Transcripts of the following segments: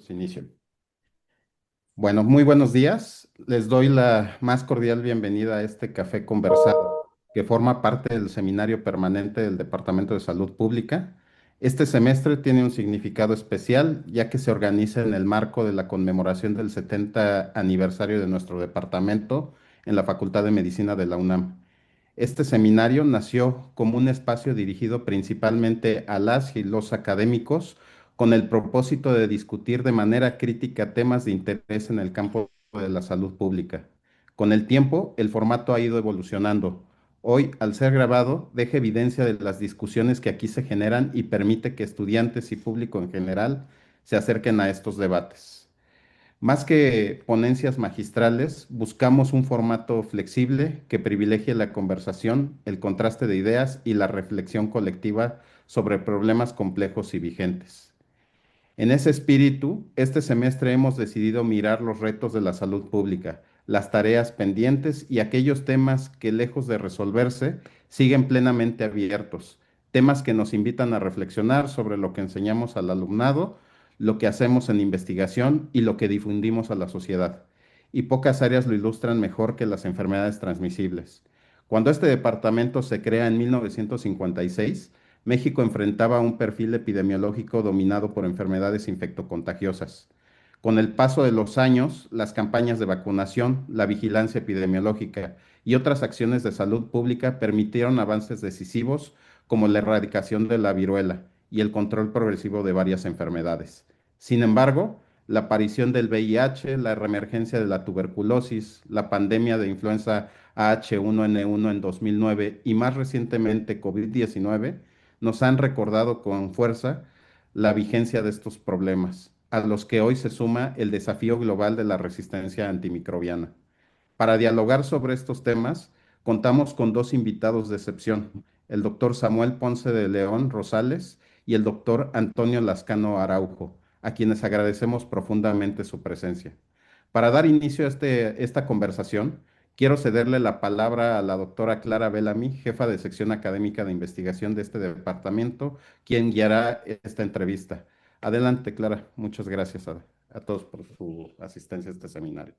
Inicio. Bueno, muy buenos días. Les doy la más cordial bienvenida a este café conversado, que forma parte del seminario permanente del Departamento de Salud Pública. Este semestre tiene un significado especial, ya que se organiza en el marco de la conmemoración del 70 aniversario de nuestro departamento en la Facultad de Medicina de la UNAM. Este seminario nació como un espacio dirigido principalmente a las y los académicos con el propósito de discutir de manera crítica temas de interés en el campo de la salud pública. Con el tiempo, el formato ha ido evolucionando. Hoy, al ser grabado, deja evidencia de las discusiones que aquí se generan y permite que estudiantes y público en general se acerquen a estos debates. Más que ponencias magistrales, buscamos un formato flexible que privilegie la conversación, el contraste de ideas y la reflexión colectiva sobre problemas complejos y vigentes. En ese espíritu, este semestre hemos decidido mirar los retos de la salud pública, las tareas pendientes y aquellos temas que, lejos de resolverse, siguen plenamente abiertos, temas que nos invitan a reflexionar sobre lo que enseñamos al alumnado, lo que hacemos en investigación y lo que difundimos a la sociedad. Y pocas áreas lo ilustran mejor que las enfermedades transmisibles. Cuando este departamento se crea en 1956, México enfrentaba un perfil epidemiológico dominado por enfermedades infectocontagiosas. Con el paso de los años, las campañas de vacunación, la vigilancia epidemiológica y otras acciones de salud pública permitieron avances decisivos como la erradicación de la viruela y el control progresivo de varias enfermedades. Sin embargo, la aparición del VIH, la reemergencia de la tuberculosis, la pandemia de influenza H1N1 en 2009 y más recientemente COVID-19 nos han recordado con fuerza la vigencia de estos problemas, a los que hoy se suma el desafío global de la resistencia antimicrobiana. Para dialogar sobre estos temas, contamos con dos invitados de excepción, el doctor Samuel Ponce de León Rosales y el doctor Antonio Lascano Araujo, a quienes agradecemos profundamente su presencia. Para dar inicio a esta conversación, quiero cederle la palabra a la doctora Clara Bellamy, jefa de sección académica de investigación de este departamento, quien guiará esta entrevista. Adelante, Clara. Muchas gracias a todos por su asistencia a este seminario.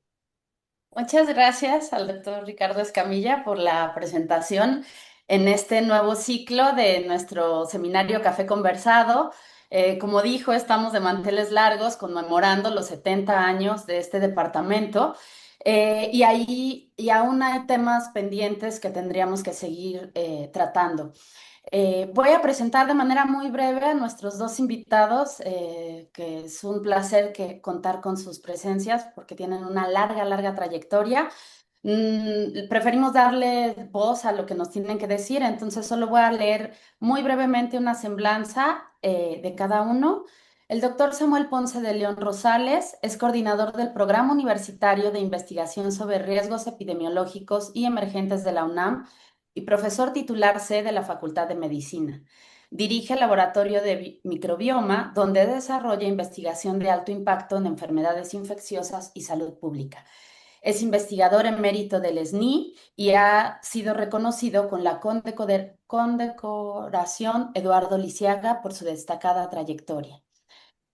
Muchas gracias al doctor Ricardo Escamilla por la presentación en este nuevo ciclo de nuestro seminario Café Conversado. Como dijo, estamos de manteles largos conmemorando los 70 años de este departamento, y aún hay temas pendientes que tendríamos que seguir tratando. Voy a presentar de manera muy breve a nuestros dos invitados, que es un placer contar con sus presencias porque tienen una larga trayectoria. Preferimos darle voz a lo que nos tienen que decir, entonces solo voy a leer muy brevemente una semblanza de cada uno. El doctor Samuel Ponce de León Rosales es coordinador del Programa Universitario de Investigación sobre Riesgos Epidemiológicos y Emergentes de la UNAM y profesor titular C de la Facultad de Medicina. Dirige el Laboratorio de Microbioma, donde desarrolla investigación de alto impacto en enfermedades infecciosas y salud pública. Es investigador emérito del SNI y ha sido reconocido con la condecoración Eduardo Lisiaga por su destacada trayectoria.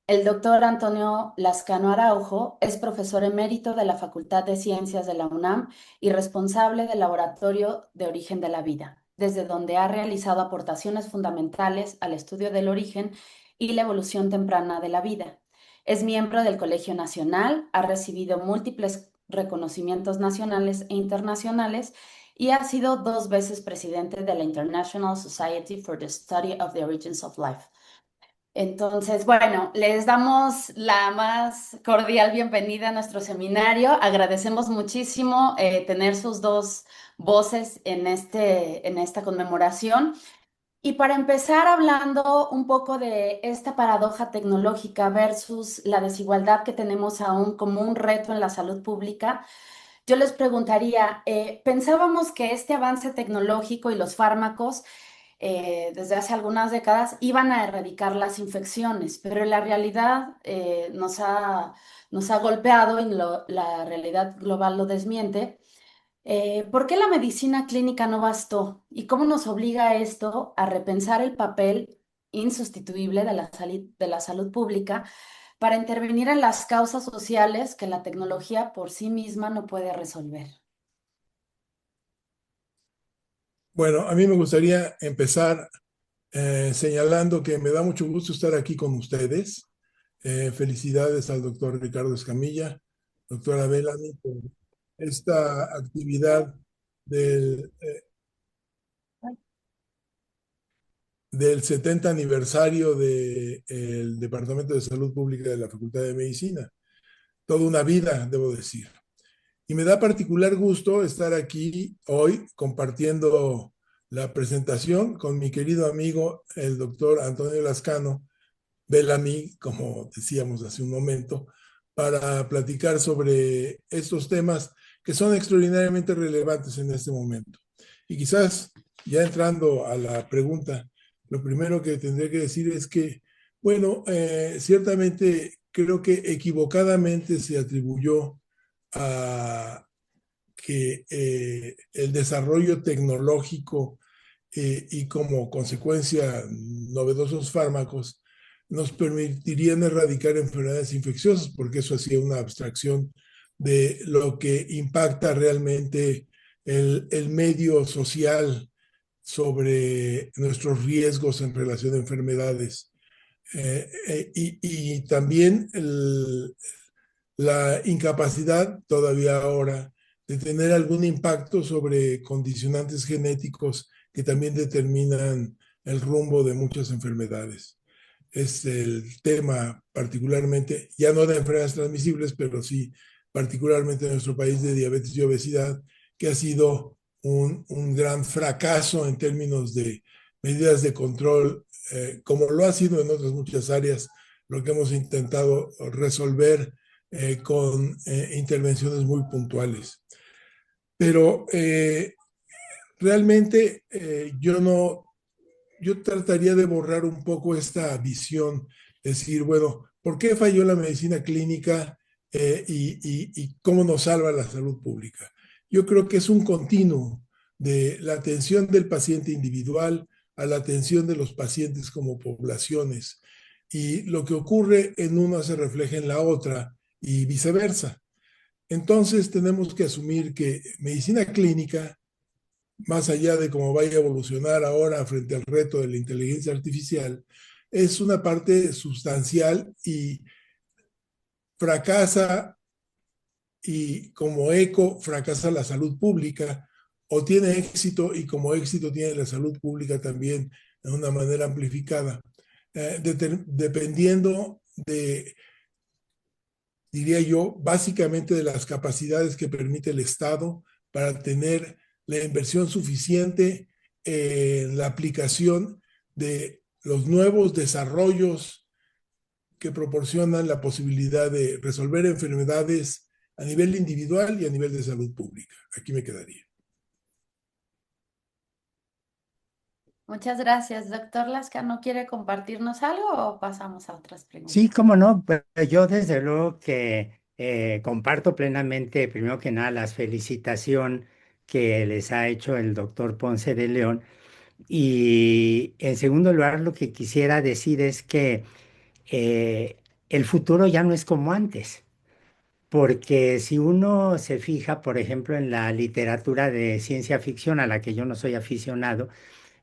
El doctor Antonio Lascano Araujo es profesor emérito de la Facultad de Ciencias de la UNAM y responsable del Laboratorio de Origen de la Vida, desde donde ha realizado aportaciones fundamentales al estudio del origen y la evolución temprana de la vida. Es miembro del Colegio Nacional, ha recibido múltiples reconocimientos nacionales e internacionales y ha sido 2 veces presidente de la International Society for the Study of the Origins of Life. Entonces, bueno, les damos la más cordial bienvenida a nuestro seminario. Agradecemos muchísimo tener sus dos voces en esta conmemoración. Y para empezar hablando un poco de esta paradoja tecnológica versus la desigualdad que tenemos aún como un reto en la salud pública, yo les preguntaría, pensábamos que este avance tecnológico y los fármacos desde hace algunas décadas iban a erradicar las infecciones, pero la realidad nos ha golpeado y la realidad global lo desmiente. ¿Por qué la medicina clínica no bastó? ¿Y cómo nos obliga esto a repensar el papel insustituible de la salud pública para intervenir en las causas sociales que la tecnología por sí misma no puede resolver. Bueno, a mí me gustaría empezar señalando que me da mucho gusto estar aquí con ustedes. Felicidades al doctor Ricardo Escamilla, doctora Bellamy, por esta actividad del, del 70 aniversario del Departamento de Salud Pública de la Facultad de Medicina. Toda una vida, debo decir. Y me da particular gusto estar aquí hoy compartiendo la presentación con mi querido amigo, el doctor Antonio Lascano Bellamy, como decíamos hace un momento, para platicar sobre estos temas que son extraordinariamente relevantes en este momento. Y quizás, ya entrando a la pregunta, lo primero que tendré que decir es que, bueno, ciertamente creo que equivocadamente se atribuyó a que el desarrollo tecnológico y como consecuencia novedosos fármacos nos permitirían erradicar enfermedades infecciosas, porque eso hacía una abstracción de lo que impacta realmente el medio social sobre nuestros riesgos en relación a enfermedades. Y también la incapacidad todavía ahora de tener algún impacto sobre condicionantes genéticos que también determinan el rumbo de muchas enfermedades. Es el tema particularmente, ya no de enfermedades transmisibles, pero sí particularmente en nuestro país de diabetes y obesidad, que ha sido un gran fracaso en términos de medidas de control, como lo ha sido en otras muchas áreas, lo que hemos intentado resolver con intervenciones muy puntuales. Pero realmente yo no, yo trataría de borrar un poco esta visión, decir, bueno, ¿por qué falló la medicina clínica y cómo nos salva la salud pública? Yo creo que es un continuo de la atención del paciente individual a la atención de los pacientes como poblaciones. Y lo que ocurre en una se refleja en la otra y viceversa. Entonces tenemos que asumir que medicina clínica, más allá de cómo vaya a evolucionar ahora frente al reto de la inteligencia artificial, es una parte sustancial y fracasa y como eco fracasa la salud pública o tiene éxito y como éxito tiene la salud pública también de una manera amplificada, dependiendo de, diría yo, básicamente de las capacidades que permite el Estado para tener la inversión suficiente en la aplicación de los nuevos desarrollos que proporcionan la posibilidad de resolver enfermedades a nivel individual y a nivel de salud pública. Aquí me quedaría. Muchas gracias. Doctor Lascano, ¿quiere compartirnos algo o pasamos a otras Sí, preguntas? cómo no. Pues yo desde luego que comparto plenamente, primero que nada, la felicitación que les ha hecho el doctor Ponce de León. Y en segundo lugar, lo que quisiera decir es que eh, el futuro ya no es como antes. Porque si uno se fija, por ejemplo, en la literatura de ciencia ficción, a la que yo no soy aficionado,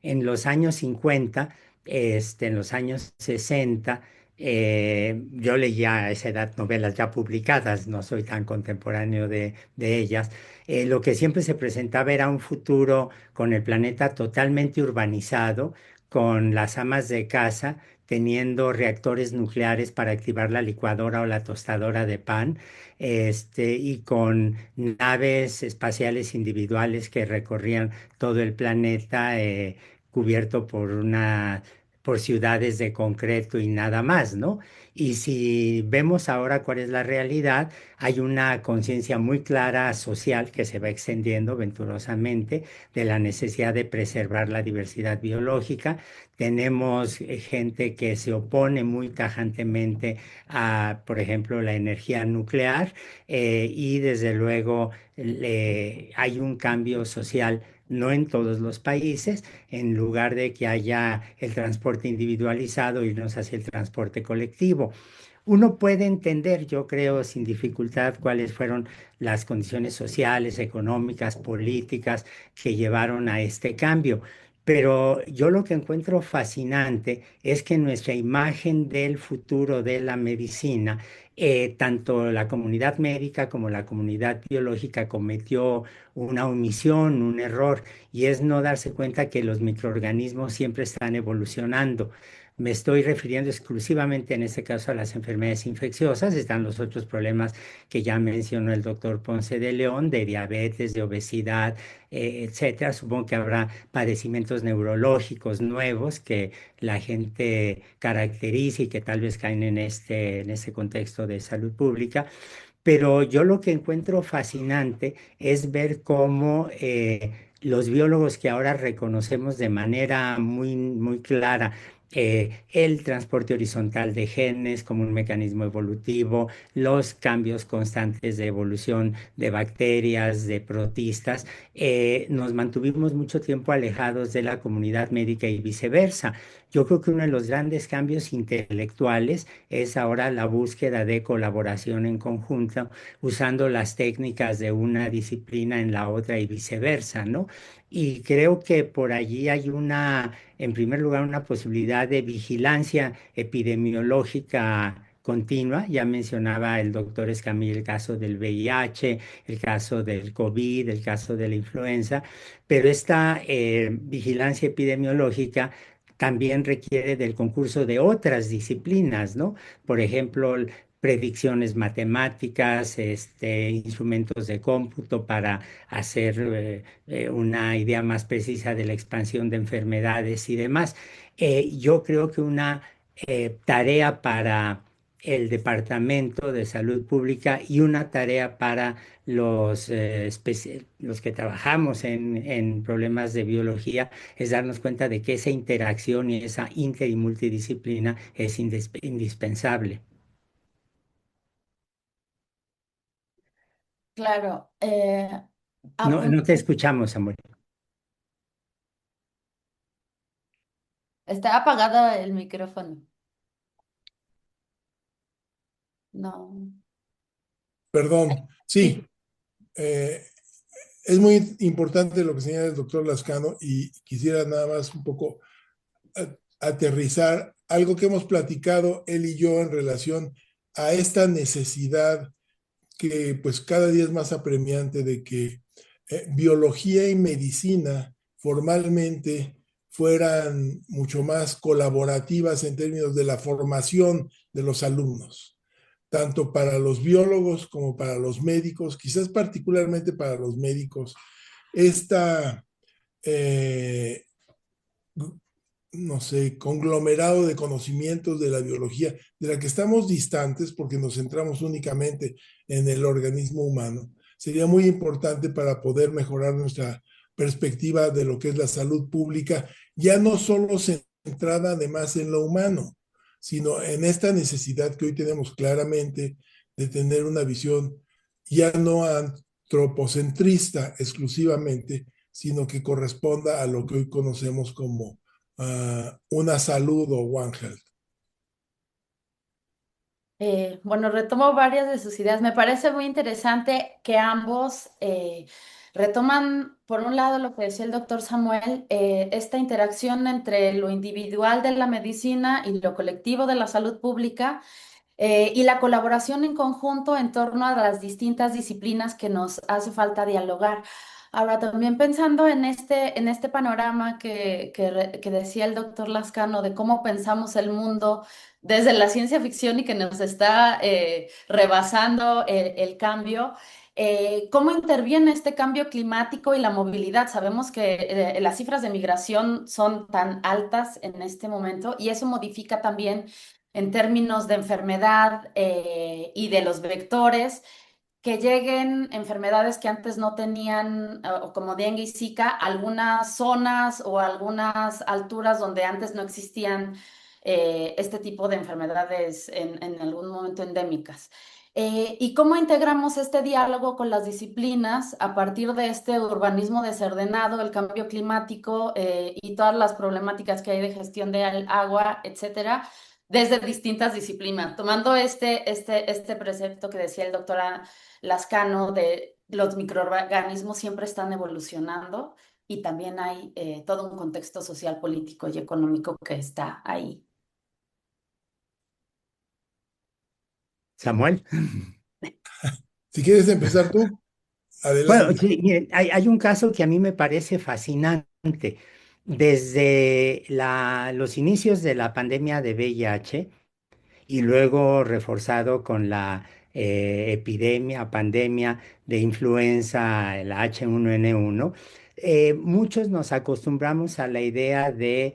en los años 50, en los años 60, yo leía a esa edad novelas ya publicadas, no soy tan contemporáneo de ellas. Lo que siempre se presentaba era un futuro con el planeta totalmente urbanizado, con las amas de casa teniendo reactores nucleares para activar la licuadora o la tostadora de pan, y con naves espaciales individuales que recorrían todo el planeta, cubierto por ciudades de concreto y nada más, ¿no? Y si vemos ahora cuál es la realidad, hay una conciencia muy clara social que se va extendiendo venturosamente de la necesidad de preservar la diversidad biológica. Tenemos gente que se opone muy tajantemente a, por ejemplo, la energía nuclear, y desde luego hay un cambio social no en todos los países, en lugar de que haya el transporte individualizado, irnos hacia el transporte colectivo. Uno puede entender, yo creo, sin dificultad cuáles fueron las condiciones sociales, económicas, políticas que llevaron a este cambio. Pero yo lo que encuentro fascinante es que nuestra imagen del futuro de la medicina, tanto la comunidad médica como la comunidad biológica cometió una omisión, un error, y es no darse cuenta que los microorganismos siempre están evolucionando. Me estoy refiriendo exclusivamente en este caso a las enfermedades infecciosas. Están los otros problemas que ya mencionó el doctor Ponce de León, de diabetes, de obesidad, etcétera. Supongo que habrá padecimientos neurológicos nuevos que la gente caracteriza y que tal vez caen en este contexto de salud pública. Pero yo lo que encuentro fascinante es ver cómo los biólogos que ahora reconocemos de manera muy clara el transporte horizontal de genes como un mecanismo evolutivo, los cambios constantes de evolución de bacterias, de protistas, nos mantuvimos mucho tiempo alejados de la comunidad médica y viceversa. Yo creo que uno de los grandes cambios intelectuales es ahora la búsqueda de colaboración en conjunto, usando las técnicas de una disciplina en la otra y viceversa, ¿no? Y creo que por allí hay en primer lugar, una posibilidad de vigilancia epidemiológica continua. Ya mencionaba el doctor Escamilla el caso del VIH, el caso del COVID, el caso de la influenza, pero esta vigilancia epidemiológica también requiere del concurso de otras disciplinas, ¿no? Por ejemplo, predicciones matemáticas, instrumentos de cómputo para hacer una idea más precisa de la expansión de enfermedades y demás. Yo creo que una tarea para el Departamento de Salud Pública y una tarea para los que trabajamos en problemas de biología es darnos cuenta de que esa interacción y esa inter y multidisciplina es indispensable. Claro, No, apun- no te escuchamos, Samuel. está apagado el micrófono. No. Perdón, Sí. sí, eh, es muy importante lo que señala el doctor Lascano y quisiera nada más un poco aterrizar algo que hemos platicado él y yo en relación a esta necesidad que pues cada día es más apremiante de que biología y medicina formalmente fueran mucho más colaborativas en términos de la formación de los alumnos, tanto para los biólogos como para los médicos, quizás particularmente para los médicos. Esta eh, no sé, conglomerado de conocimientos de la biología, de la que estamos distantes porque nos centramos únicamente en el organismo humano, sería muy importante para poder mejorar nuestra perspectiva de lo que es la salud pública, ya no solo centrada además en lo humano, sino en esta necesidad que hoy tenemos claramente de tener una visión ya no antropocentrista exclusivamente, sino que corresponda a lo que hoy conocemos como una salud o One Health. Bueno, retomo varias de sus ideas. Me parece muy interesante que ambos retoman, por un lado, lo que decía el doctor Samuel, esta interacción entre lo individual de la medicina y lo colectivo de la salud pública, y la colaboración en conjunto en torno a las distintas disciplinas que nos hace falta dialogar. Ahora, también pensando en este panorama que decía el doctor Lascano de cómo pensamos el mundo desde la ciencia ficción y que nos está rebasando el cambio. ¿Cómo interviene este cambio climático y la movilidad? Sabemos que las cifras de migración son tan altas en este momento y eso modifica también en términos de enfermedad y de los vectores, que lleguen enfermedades que antes no tenían, o como dengue y Zika, algunas zonas o algunas alturas donde antes no existían este tipo de enfermedades en algún momento endémicas. ¿Y cómo integramos este diálogo con las disciplinas a partir de este urbanismo desordenado, el cambio climático y todas las problemáticas que hay de gestión del agua, etcétera, desde distintas disciplinas? Tomando este precepto que decía el doctor Lascano de los microorganismos siempre están evolucionando y también hay todo un contexto social, político y económico que está ahí. Samuel. Si quieres empezar tú, Bueno, adelante. sí, miren, hay un caso que a mí me parece fascinante. Desde los inicios de la pandemia de VIH, y luego reforzado con la pandemia de influenza, el H1N1. Muchos nos acostumbramos a la idea de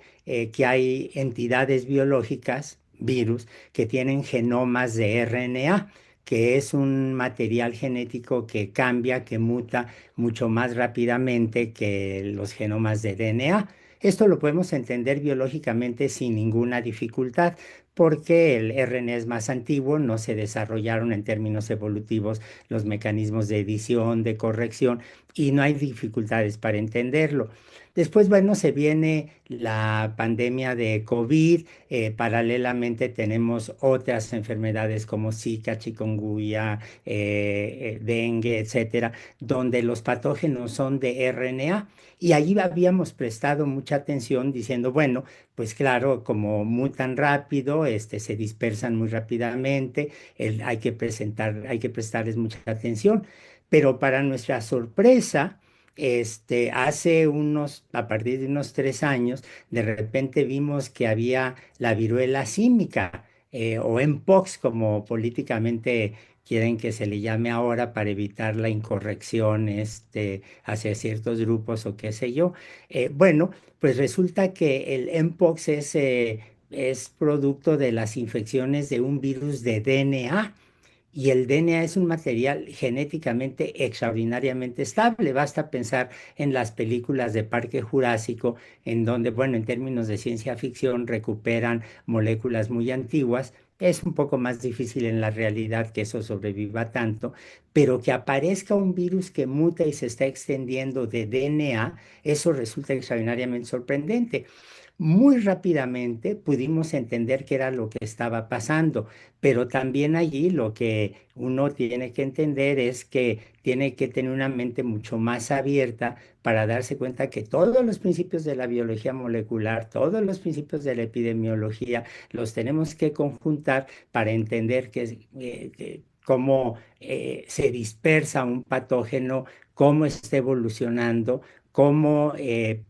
que hay entidades biológicas, virus, que tienen genomas de RNA, que es un material genético que cambia, que muta mucho más rápidamente que los genomas de DNA. Esto lo podemos entender biológicamente sin ninguna dificultad porque el RNA es más antiguo, no se desarrollaron en términos evolutivos los mecanismos de edición, de corrección, y no hay dificultades para entenderlo. Después, bueno, se viene la pandemia de COVID, paralelamente tenemos otras enfermedades como Zika, chikungunya, dengue, etcétera, donde los patógenos son de RNA. Y allí habíamos prestado mucha atención diciendo, bueno, pues claro, como mutan rápido, se dispersan muy rápidamente, hay que prestarles mucha atención. Pero para nuestra sorpresa, a partir de unos 3 años, de repente vimos que había la viruela símica, o Mpox, como políticamente quieren que se le llame ahora para evitar la incorrección, hacia ciertos grupos o qué sé yo. Bueno, pues resulta que el Mpox es producto de las infecciones de un virus de DNA. Y el DNA es un material genéticamente extraordinariamente estable. Basta pensar en las películas de Parque Jurásico, en donde, bueno, en términos de ciencia ficción recuperan moléculas muy antiguas. Es un poco más difícil en la realidad que eso sobreviva tanto, pero que aparezca un virus que muta y se está extendiendo de DNA, eso resulta extraordinariamente sorprendente. Muy rápidamente pudimos entender qué era lo que estaba pasando, pero también allí lo que uno tiene que entender es que tiene que tener una mente mucho más abierta para darse cuenta que todos los principios de la biología molecular, todos los principios de la epidemiología, los tenemos que conjuntar para entender cómo se dispersa un patógeno, cómo está evolucionando, cómo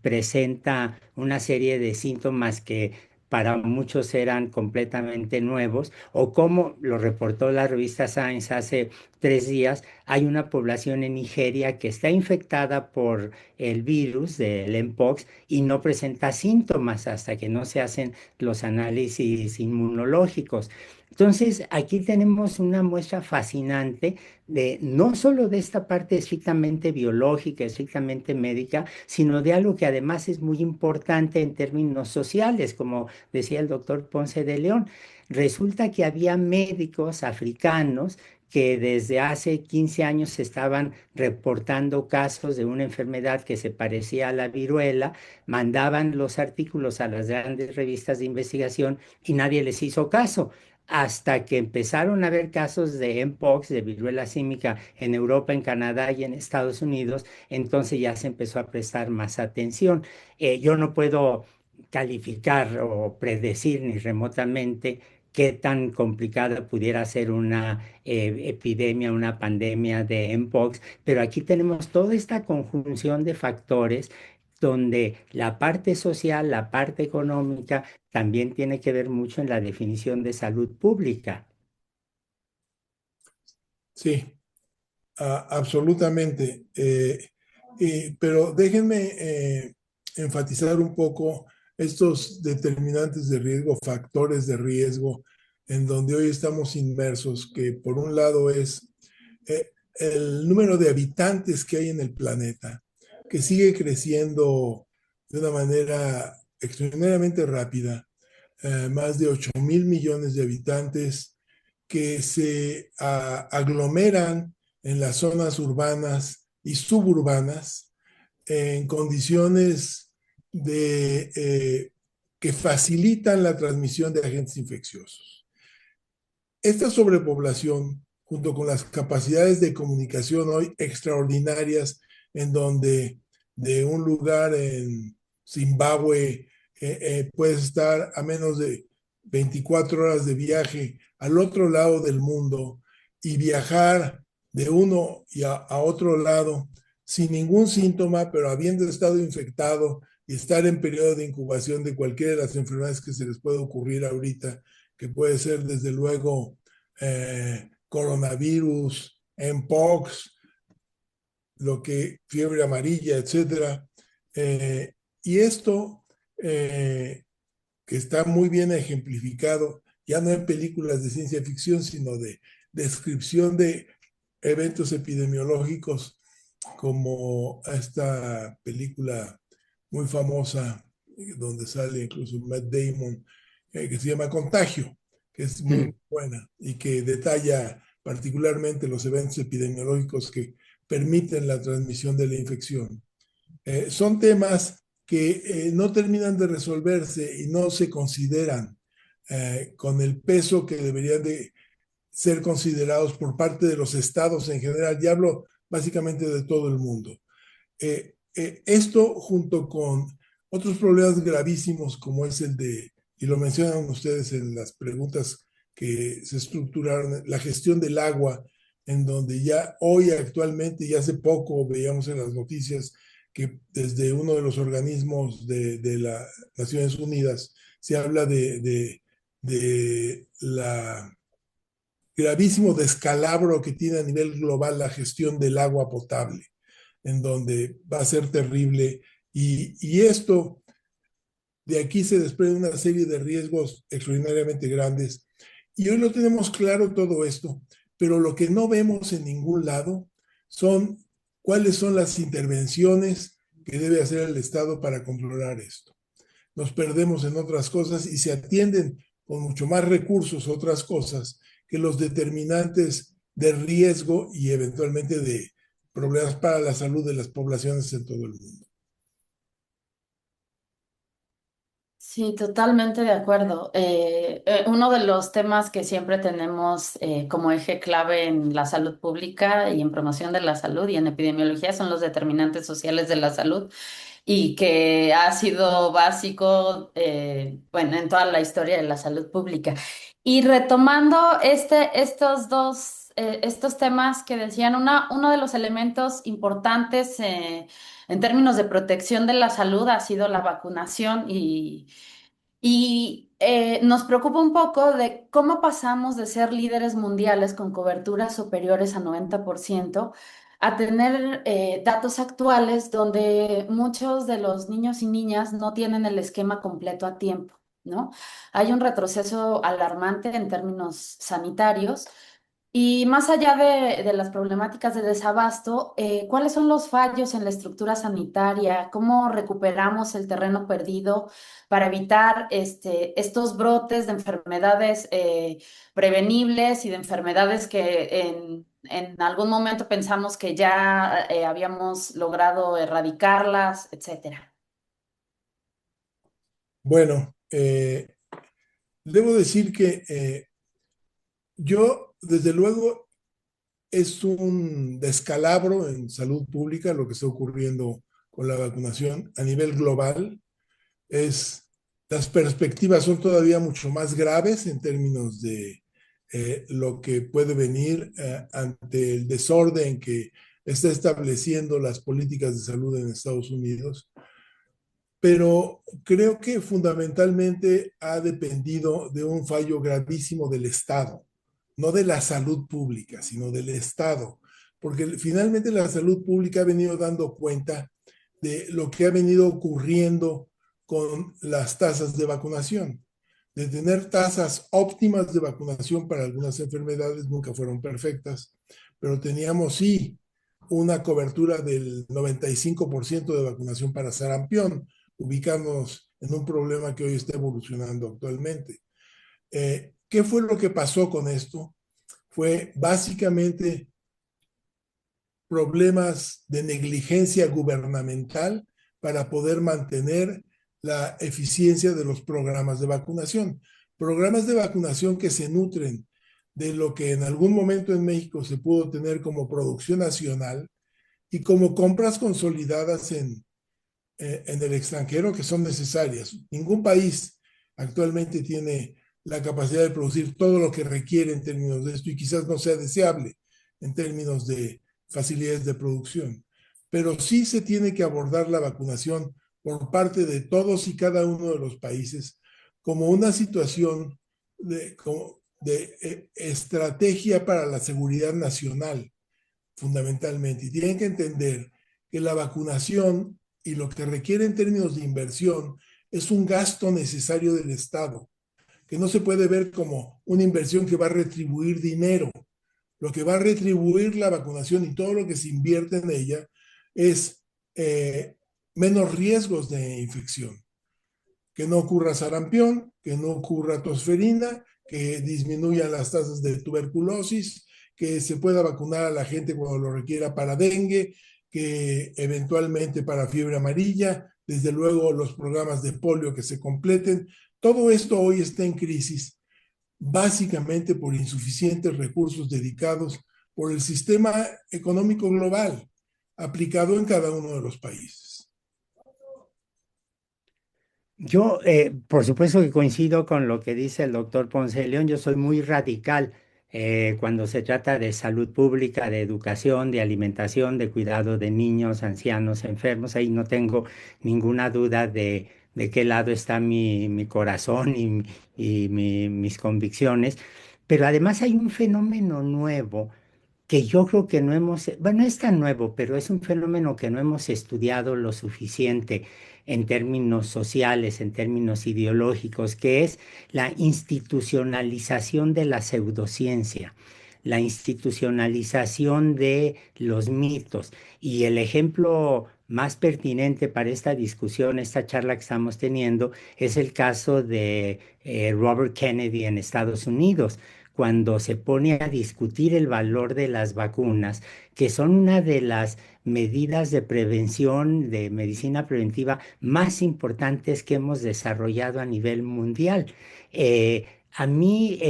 presenta una serie de síntomas que para muchos eran completamente nuevos, o como lo reportó la revista Science hace 3 días, hay una población en Nigeria que está infectada por el virus del Mpox y no presenta síntomas hasta que no se hacen los análisis inmunológicos. Entonces, aquí tenemos una muestra fascinante de no solo de esta parte estrictamente biológica, estrictamente médica, sino de algo que además es muy importante en términos sociales, como decía el doctor Ponce de León. Resulta que había médicos africanos que desde hace 15 años estaban reportando casos de una enfermedad que se parecía a la viruela, mandaban los artículos a las grandes revistas de investigación y nadie les hizo caso hasta que empezaron a haber casos de Mpox, de viruela símica en Europa, en Canadá y en Estados Unidos, entonces ya se empezó a prestar más atención. Yo no puedo calificar o predecir ni remotamente qué tan complicada pudiera ser una epidemia, una pandemia de Mpox, pero aquí tenemos toda esta conjunción de factores donde la parte social, la parte económica, también tiene que ver mucho en la definición de salud pública. Sí, absolutamente. Pero déjenme enfatizar un poco estos determinantes de riesgo, factores de riesgo, en donde hoy estamos inmersos, que por un lado es el número de habitantes que hay en el planeta, que sigue creciendo de una manera extraordinariamente rápida, más de 8.000 millones de habitantes que se aglomeran en las zonas urbanas y suburbanas en condiciones que facilitan la transmisión de agentes infecciosos. Esta sobrepoblación, junto con las capacidades de comunicación hoy extraordinarias, en donde de un lugar en Zimbabue puedes estar a menos de 24 horas de viaje al otro lado del mundo y viajar de uno a otro lado sin ningún síntoma, pero habiendo estado infectado y estar en periodo de incubación de cualquiera de las enfermedades que se les puede ocurrir ahorita, que puede ser desde luego coronavirus, mpox, fiebre amarilla, etcétera. Y esto que está muy bien ejemplificado, ya no en películas de ciencia ficción, sino de descripción de eventos epidemiológicos, como esta película muy famosa, donde sale incluso Matt Damon, que se llama Contagio, que es muy buena y que detalla particularmente los eventos epidemiológicos que permiten la transmisión de la infección. Son temas que no terminan de resolverse y no se consideran con el peso que deberían de ser considerados por parte de los estados en general, y hablo básicamente de todo el mundo. Esto junto con otros problemas gravísimos como es el de, y lo mencionan ustedes en las preguntas que se estructuraron, la gestión del agua, en donde ya hoy actualmente y hace poco veíamos en las noticias que desde uno de los organismos de las Naciones Unidas se habla de la gravísimo descalabro que tiene a nivel global la gestión del agua potable, en donde va a ser terrible. Y esto, de aquí se desprende una serie de riesgos extraordinariamente grandes. Y hoy lo tenemos claro todo esto, pero lo que no vemos en ningún lado son cuáles son las intervenciones que debe hacer el Estado para controlar esto. Nos perdemos en otras cosas y se atienden con mucho más recursos otras cosas que los determinantes de riesgo y eventualmente de problemas para la salud de las poblaciones en todo el mundo. Sí, totalmente de acuerdo. Uno de los temas que siempre tenemos como eje clave en la salud pública y en promoción de la salud y en epidemiología son los determinantes sociales de la salud y que ha sido básico, bueno, en toda la historia de la salud pública. Y retomando estos temas que decían, uno de los elementos importantes en términos de protección de la salud ha sido la vacunación y nos preocupa un poco de cómo pasamos de ser líderes mundiales con coberturas superiores a 90% a tener datos actuales donde muchos de los niños y niñas no tienen el esquema completo a tiempo, ¿no? Hay un retroceso alarmante en términos sanitarios. Y más allá de las problemáticas de desabasto, ¿cuáles son los fallos en la estructura sanitaria? ¿Cómo recuperamos el terreno perdido para evitar estos brotes de enfermedades prevenibles y de enfermedades que en algún momento pensamos que ya habíamos logrado erradicarlas, etcétera? Bueno, debo decir que yo, desde luego, es un descalabro en salud pública lo que está ocurriendo con la vacunación a nivel global. Las perspectivas son todavía mucho más graves en términos de lo que puede venir ante el desorden que está estableciendo las políticas de salud en Estados Unidos. Pero creo que fundamentalmente ha dependido de un fallo gravísimo del Estado, no de la salud pública, sino del Estado, porque finalmente la salud pública ha venido dando cuenta de lo que ha venido ocurriendo con las tasas de vacunación. De tener tasas óptimas de vacunación para algunas enfermedades, nunca fueron perfectas, pero teníamos sí una cobertura del 95% de vacunación para sarampión, ubicándonos en un problema que hoy está evolucionando actualmente. ¿Qué fue lo que pasó con esto? fue básicamente problemas de negligencia gubernamental para poder mantener la eficiencia de los programas de vacunación. Programas de vacunación que se nutren de lo que en algún momento en México se pudo tener como producción nacional y como compras consolidadas en el extranjero que son necesarias. Ningún país actualmente tiene la capacidad de producir todo lo que requiere en términos de esto y quizás no sea deseable en términos de facilidades de producción. Pero sí se tiene que abordar la vacunación por parte de todos y cada uno de los países como una situación de estrategia para la seguridad nacional, fundamentalmente. Y tienen que entender que la vacunación y lo que requiere en términos de inversión es un gasto necesario del Estado, que no se puede ver como una inversión que va a retribuir dinero. Lo que va a retribuir la vacunación y todo lo que se invierte en ella es menos riesgos de infección. Que no ocurra sarampión, que no ocurra tosferina, que disminuyan las tasas de tuberculosis, que se pueda vacunar a la gente cuando lo requiera para dengue, que eventualmente para fiebre amarilla, desde luego los programas de polio que se completen. Todo esto hoy está en crisis, básicamente por insuficientes recursos dedicados por el sistema económico global aplicado en cada uno de los países. Yo, por supuesto que coincido con lo que dice el doctor Ponce de León. Yo soy muy radical cuando se trata de salud pública, de educación, de alimentación, de cuidado de niños, ancianos, enfermos. Ahí no tengo ninguna duda de qué lado está mi corazón y mis convicciones. Pero además hay un fenómeno nuevo que yo creo que no hemos, bueno, es tan nuevo, pero es un fenómeno que no hemos estudiado lo suficiente en términos sociales, en términos ideológicos, que es la institucionalización de la pseudociencia, la institucionalización de los mitos. Y el ejemplo más pertinente para esta discusión, esta charla que estamos teniendo, es el caso de Robert Kennedy en Estados Unidos cuando se pone a discutir el valor de las vacunas, que son una de las medidas de prevención, de medicina preventiva más importantes que hemos desarrollado a nivel mundial. A mí,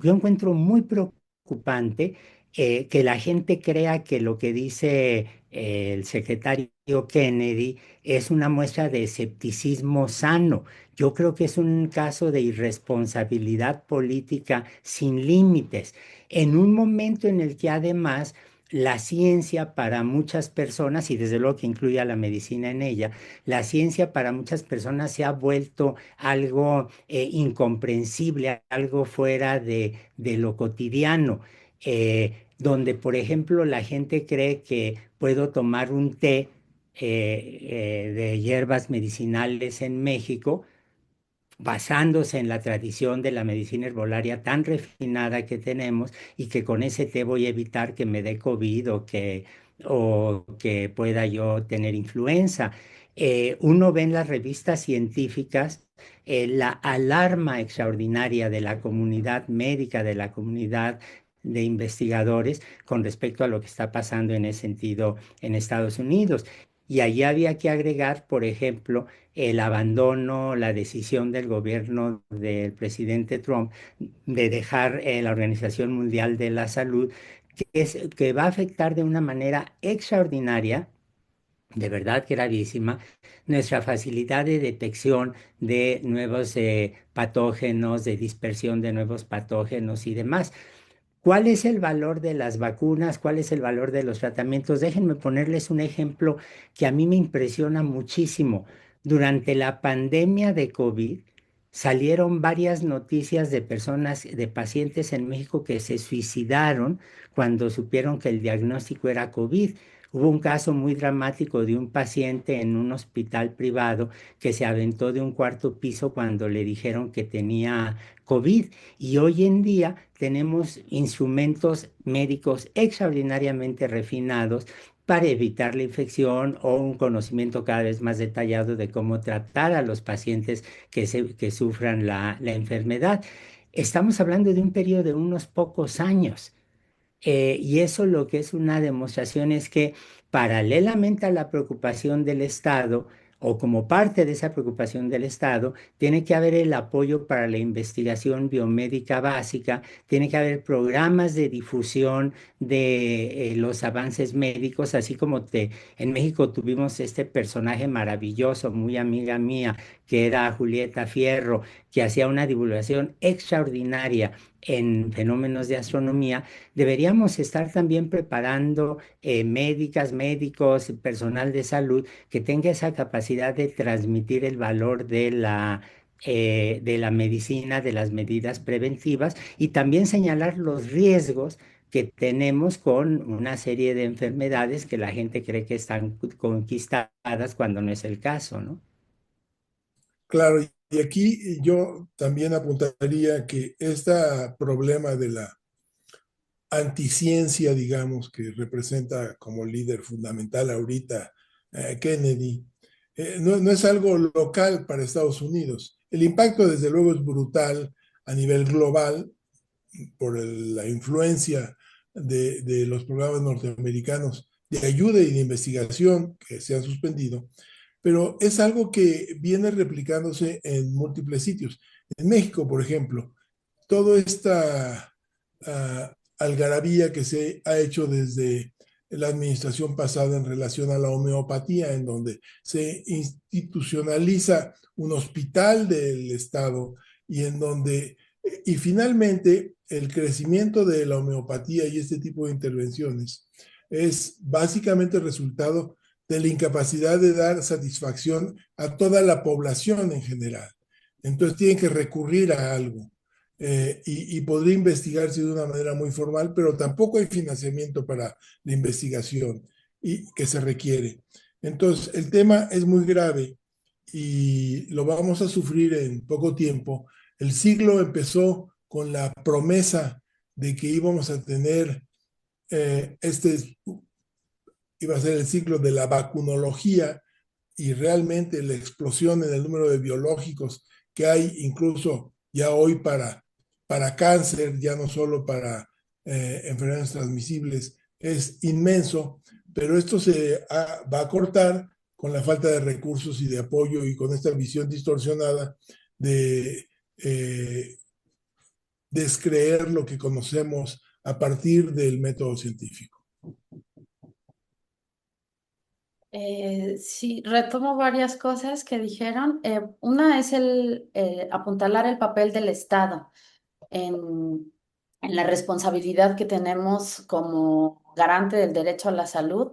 yo encuentro muy preocupante que la gente crea que lo que dice el secretario Kennedy es una muestra de escepticismo sano. Yo creo que es un caso de irresponsabilidad política sin límites, en un momento en el que además la ciencia para muchas personas, y desde luego que incluye a la medicina en ella, la ciencia para muchas personas se ha vuelto algo incomprensible, algo fuera de lo cotidiano, donde, por ejemplo, la gente cree que puedo tomar un té de hierbas medicinales en México basándose en la tradición de la medicina herbolaria tan refinada que tenemos y que con ese té voy a evitar que me dé COVID o que pueda yo tener influenza. Uno ve en las revistas científicas la alarma extraordinaria de la comunidad médica, de la comunidad de investigadores con respecto a lo que está pasando en ese sentido en Estados Unidos. Y allí había que agregar, por ejemplo, el abandono, la decisión del gobierno del presidente Trump de dejar la Organización Mundial de la Salud, que va a afectar de una manera extraordinaria, de verdad gravísima, nuestra facilidad de detección de nuevos patógenos, de dispersión de nuevos patógenos y demás. ¿Cuál es el valor de las vacunas? ¿Cuál es el valor de los tratamientos? Déjenme ponerles un ejemplo que a mí me impresiona muchísimo. Durante la pandemia de COVID salieron varias noticias de personas, de pacientes en México que se suicidaron cuando supieron que el diagnóstico era COVID. Hubo un caso muy dramático de un paciente en un hospital privado que se aventó de un cuarto piso cuando le dijeron que tenía COVID. Y hoy en día tenemos instrumentos médicos extraordinariamente refinados para evitar la infección o un conocimiento cada vez más detallado de cómo tratar a los pacientes que sufran la enfermedad. estamos hablando de un periodo de unos pocos años. Y eso lo que es una demostración es que paralelamente a la preocupación del Estado, o como parte de esa preocupación del Estado, tiene que haber el apoyo para la investigación biomédica básica, tiene que haber programas de difusión de los avances médicos, así como en México tuvimos este personaje maravilloso, muy amiga mía, que era Julieta Fierro, que hacía una divulgación extraordinaria en fenómenos de astronomía. Deberíamos estar también preparando médicas, médicos, personal de salud que tenga esa capacidad de transmitir el valor de la medicina, de las medidas preventivas y también señalar los riesgos que tenemos con una serie de enfermedades que la gente cree que están conquistadas cuando no es el caso, ¿no? Claro, y aquí yo también apuntaría que este problema de la anticiencia, digamos, que representa como líder fundamental ahorita Kennedy, no es algo local para Estados Unidos. El impacto, desde luego, es brutal a nivel global por la influencia de los programas norteamericanos de ayuda y de investigación que se han suspendido, pero es algo que viene replicándose en múltiples sitios. En México, por ejemplo, toda esta algarabía que se ha hecho desde la administración pasada en relación a la homeopatía, en donde se institucionaliza un hospital del Estado y en donde, y finalmente, el crecimiento de la homeopatía y este tipo de intervenciones es básicamente resultado de la incapacidad de dar satisfacción a toda la población en general. Entonces tienen que recurrir a algo. Y podría investigarse de una manera muy formal, pero tampoco hay financiamiento para la investigación y que se requiere. Entonces, el tema es muy grave y lo vamos a sufrir en poco tiempo. El siglo empezó con la promesa de que íbamos a tener, este iba a ser el ciclo de la vacunología, y realmente la explosión en el número de biológicos que hay incluso ya hoy para cáncer, ya no solo para enfermedades transmisibles, es inmenso, pero esto va a cortar con la falta de recursos y de apoyo y con esta visión distorsionada de descreer lo que conocemos a partir del método científico. Sí, retomo varias cosas que dijeron. Una es el apuntalar el papel del Estado en la responsabilidad que tenemos como garante del derecho a la salud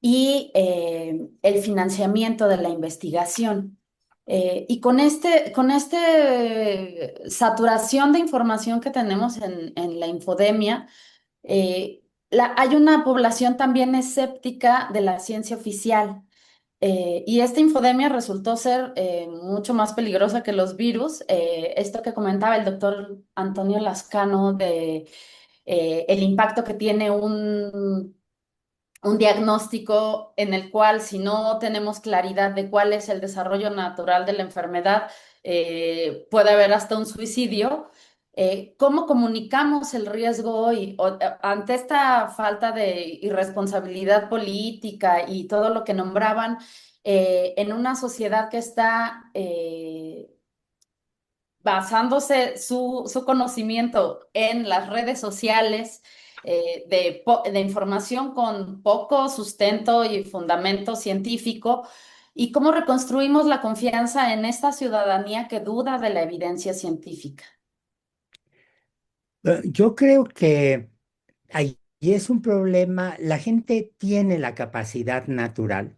y el financiamiento de la investigación. Y con este saturación de información que tenemos en la infodemia, hay una población también escéptica de la ciencia oficial. Y esta infodemia resultó ser mucho más peligrosa que los virus. Esto que comentaba el doctor Antonio Lascano de el impacto que tiene un diagnóstico en el cual, si no tenemos claridad de cuál es el desarrollo natural de la enfermedad, puede haber hasta un suicidio. ¿Cómo comunicamos el riesgo hoy ante esta falta de irresponsabilidad política y todo lo que nombraban en una sociedad que está basándose su conocimiento en las redes sociales, de información con poco sustento y fundamento científico, y cómo reconstruimos la confianza en esta ciudadanía que duda de la evidencia científica? Yo creo que ahí es un problema, la gente tiene la capacidad natural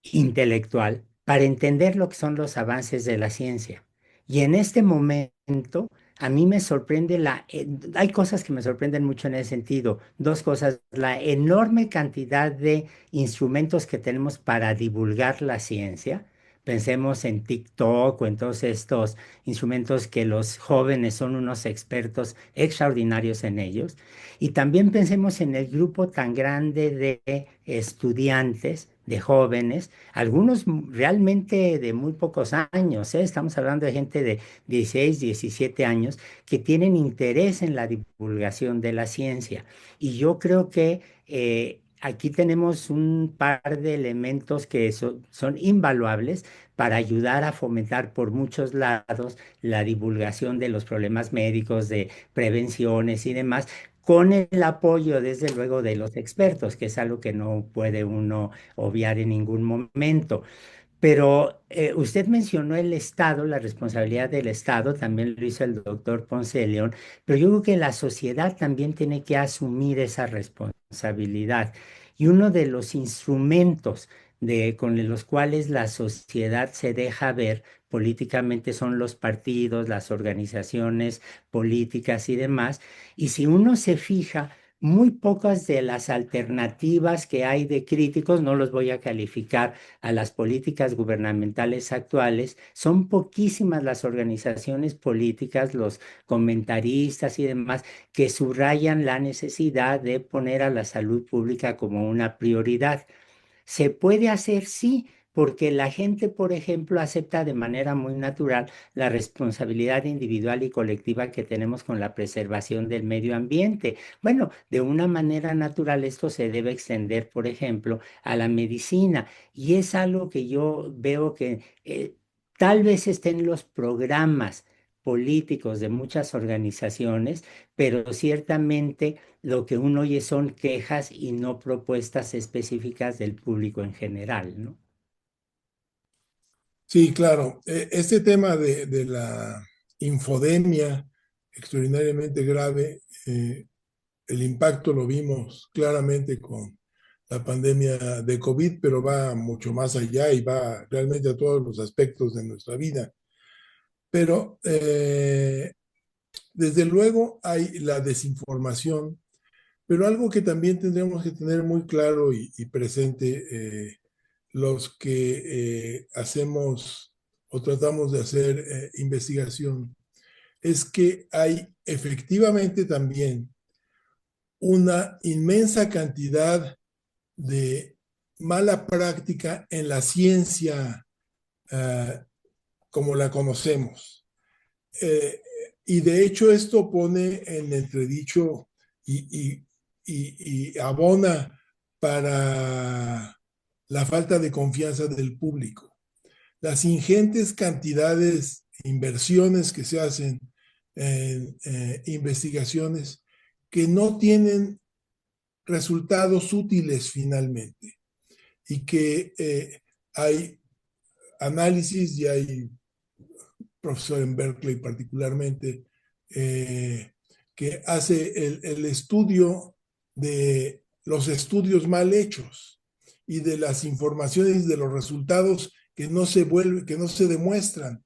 intelectual para entender lo que son los avances de la ciencia. Y en este momento, a mí me sorprende hay cosas que me sorprenden mucho en ese sentido. Dos cosas, la enorme cantidad de instrumentos que tenemos para divulgar la ciencia. Pensemos en TikTok o en todos estos instrumentos que los jóvenes son unos expertos extraordinarios en ellos. Y también pensemos en el grupo tan grande de estudiantes de jóvenes, algunos realmente de muy pocos años, ¿eh? Estamos hablando de gente de 16, 17 años que tienen interés en la divulgación de la ciencia. Y yo creo que aquí tenemos un par de elementos que son invaluables para ayudar a fomentar por muchos lados la divulgación de los problemas médicos, de prevenciones y demás, con el apoyo, desde luego, de los expertos, que es algo que no puede uno obviar en ningún momento. Pero usted mencionó el Estado, la responsabilidad del Estado, también lo hizo el doctor Ponce de León, pero yo creo que la sociedad también tiene que asumir esa responsabilidad. Y uno de los instrumentos con los cuales la sociedad se deja ver políticamente son los partidos, las organizaciones políticas y demás. Y si uno se fija, muy pocas de las alternativas que hay de críticos, no los voy a calificar a las políticas gubernamentales actuales, son poquísimas las organizaciones políticas, los comentaristas y demás, que subrayan la necesidad de poner a la salud pública como una prioridad. Se puede hacer, sí, porque la gente, por ejemplo, acepta de manera muy natural la responsabilidad individual y colectiva que tenemos con la preservación del medio ambiente. Bueno, de una manera natural esto se debe extender, por ejemplo, a la medicina, y es algo que yo veo que tal vez estén en los programas políticos de muchas organizaciones, pero ciertamente lo que uno oye son quejas y no propuestas específicas del público en general, ¿no? Sí, claro. Este tema de la infodemia extraordinariamente grave, el impacto lo vimos claramente con la pandemia de COVID, pero va mucho más allá y va realmente a todos los aspectos de nuestra vida. Pero desde luego hay la desinformación, pero algo que también tendríamos que tener muy claro y presente los que hacemos o tratamos de hacer investigación, es que hay efectivamente también una inmensa cantidad de mala práctica en la ciencia uh, como la conocemos. Eh, y de hecho esto pone en entredicho y abona para la falta de confianza del público. Las ingentes cantidades, inversiones que se hacen en investigaciones que no tienen resultados útiles finalmente y que hay análisis y hay profesor en Berkeley particularmente, que hace el estudio de los estudios mal hechos y de las informaciones de los resultados que no se demuestran,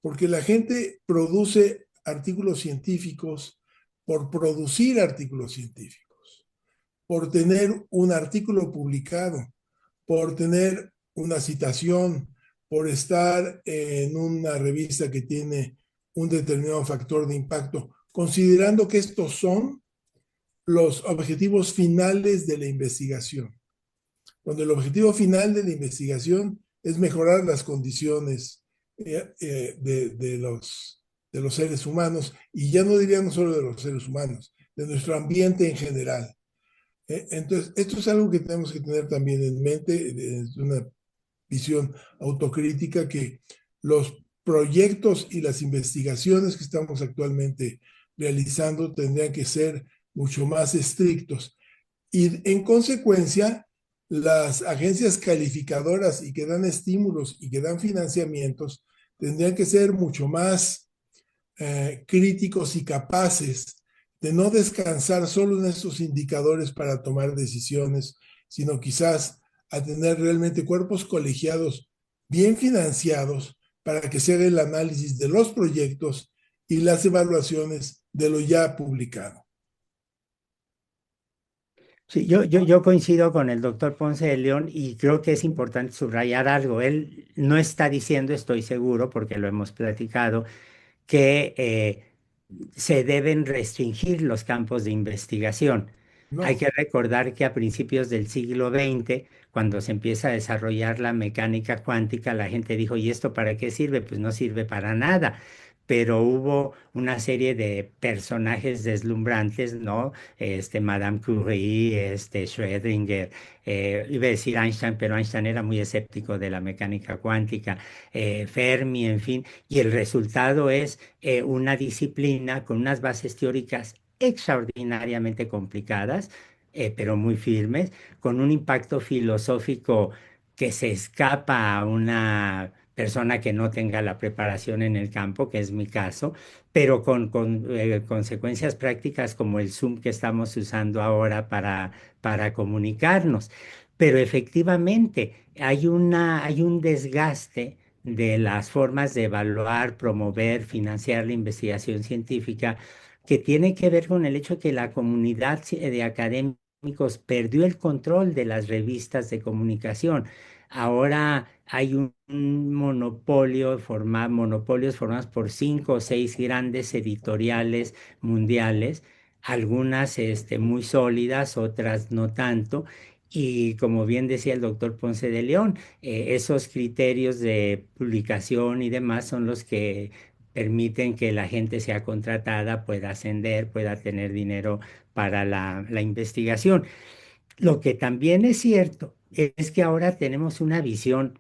porque la gente produce artículos científicos por producir artículos científicos, por tener un artículo publicado, por tener una citación, por estar en una revista que tiene un determinado factor de impacto, considerando que estos son los objetivos finales de la investigación. Cuando el objetivo final de la investigación es mejorar las condiciones de los seres humanos, y ya no diríamos solo de los seres humanos, de nuestro ambiente en general. Entonces, esto es algo que tenemos que tener también en mente, desde una visión autocrítica, que los proyectos y las investigaciones que estamos actualmente realizando tendrían que ser mucho más estrictos. Y en consecuencia, las agencias calificadoras y que dan estímulos y que dan financiamientos tendrían que ser mucho más críticos y capaces de no descansar solo en estos indicadores para tomar decisiones, sino quizás a tener realmente cuerpos colegiados bien financiados para que se haga el análisis de los proyectos y las evaluaciones de lo ya publicado. Sí, yo coincido con el doctor Ponce de León y creo que es importante subrayar algo. Él no está diciendo, estoy seguro, porque lo hemos platicado, que se deben restringir los campos de investigación. Hay No, que recordar que a principios del siglo XX, cuando se empieza a desarrollar la mecánica cuántica, la gente dijo, ¿y esto para qué sirve? Pues no sirve para nada. Pero hubo una serie de personajes deslumbrantes, ¿no? Madame Curie, Schrödinger, iba a decir Einstein, pero Einstein era muy escéptico de la mecánica cuántica, Fermi, en fin, y el resultado es una disciplina con unas bases teóricas extraordinariamente complicadas, pero muy firmes, con un impacto filosófico que se escapa a una persona que no tenga la preparación en el campo, que es mi caso, pero con consecuencias prácticas como el Zoom que estamos usando ahora para comunicarnos. Pero efectivamente hay un desgaste de las formas de evaluar, promover, financiar la investigación científica que tiene que ver con el hecho de que la comunidad de académicos perdió el control de las revistas de comunicación. Ahora hay un monopolios formados por cinco o seis grandes editoriales mundiales, algunas muy sólidas, otras no tanto. Y como bien decía el doctor Ponce de León, esos criterios de publicación y demás son los que permiten que la gente sea contratada, pueda ascender, pueda tener dinero para la investigación. Lo que también es cierto es que ahora tenemos una visión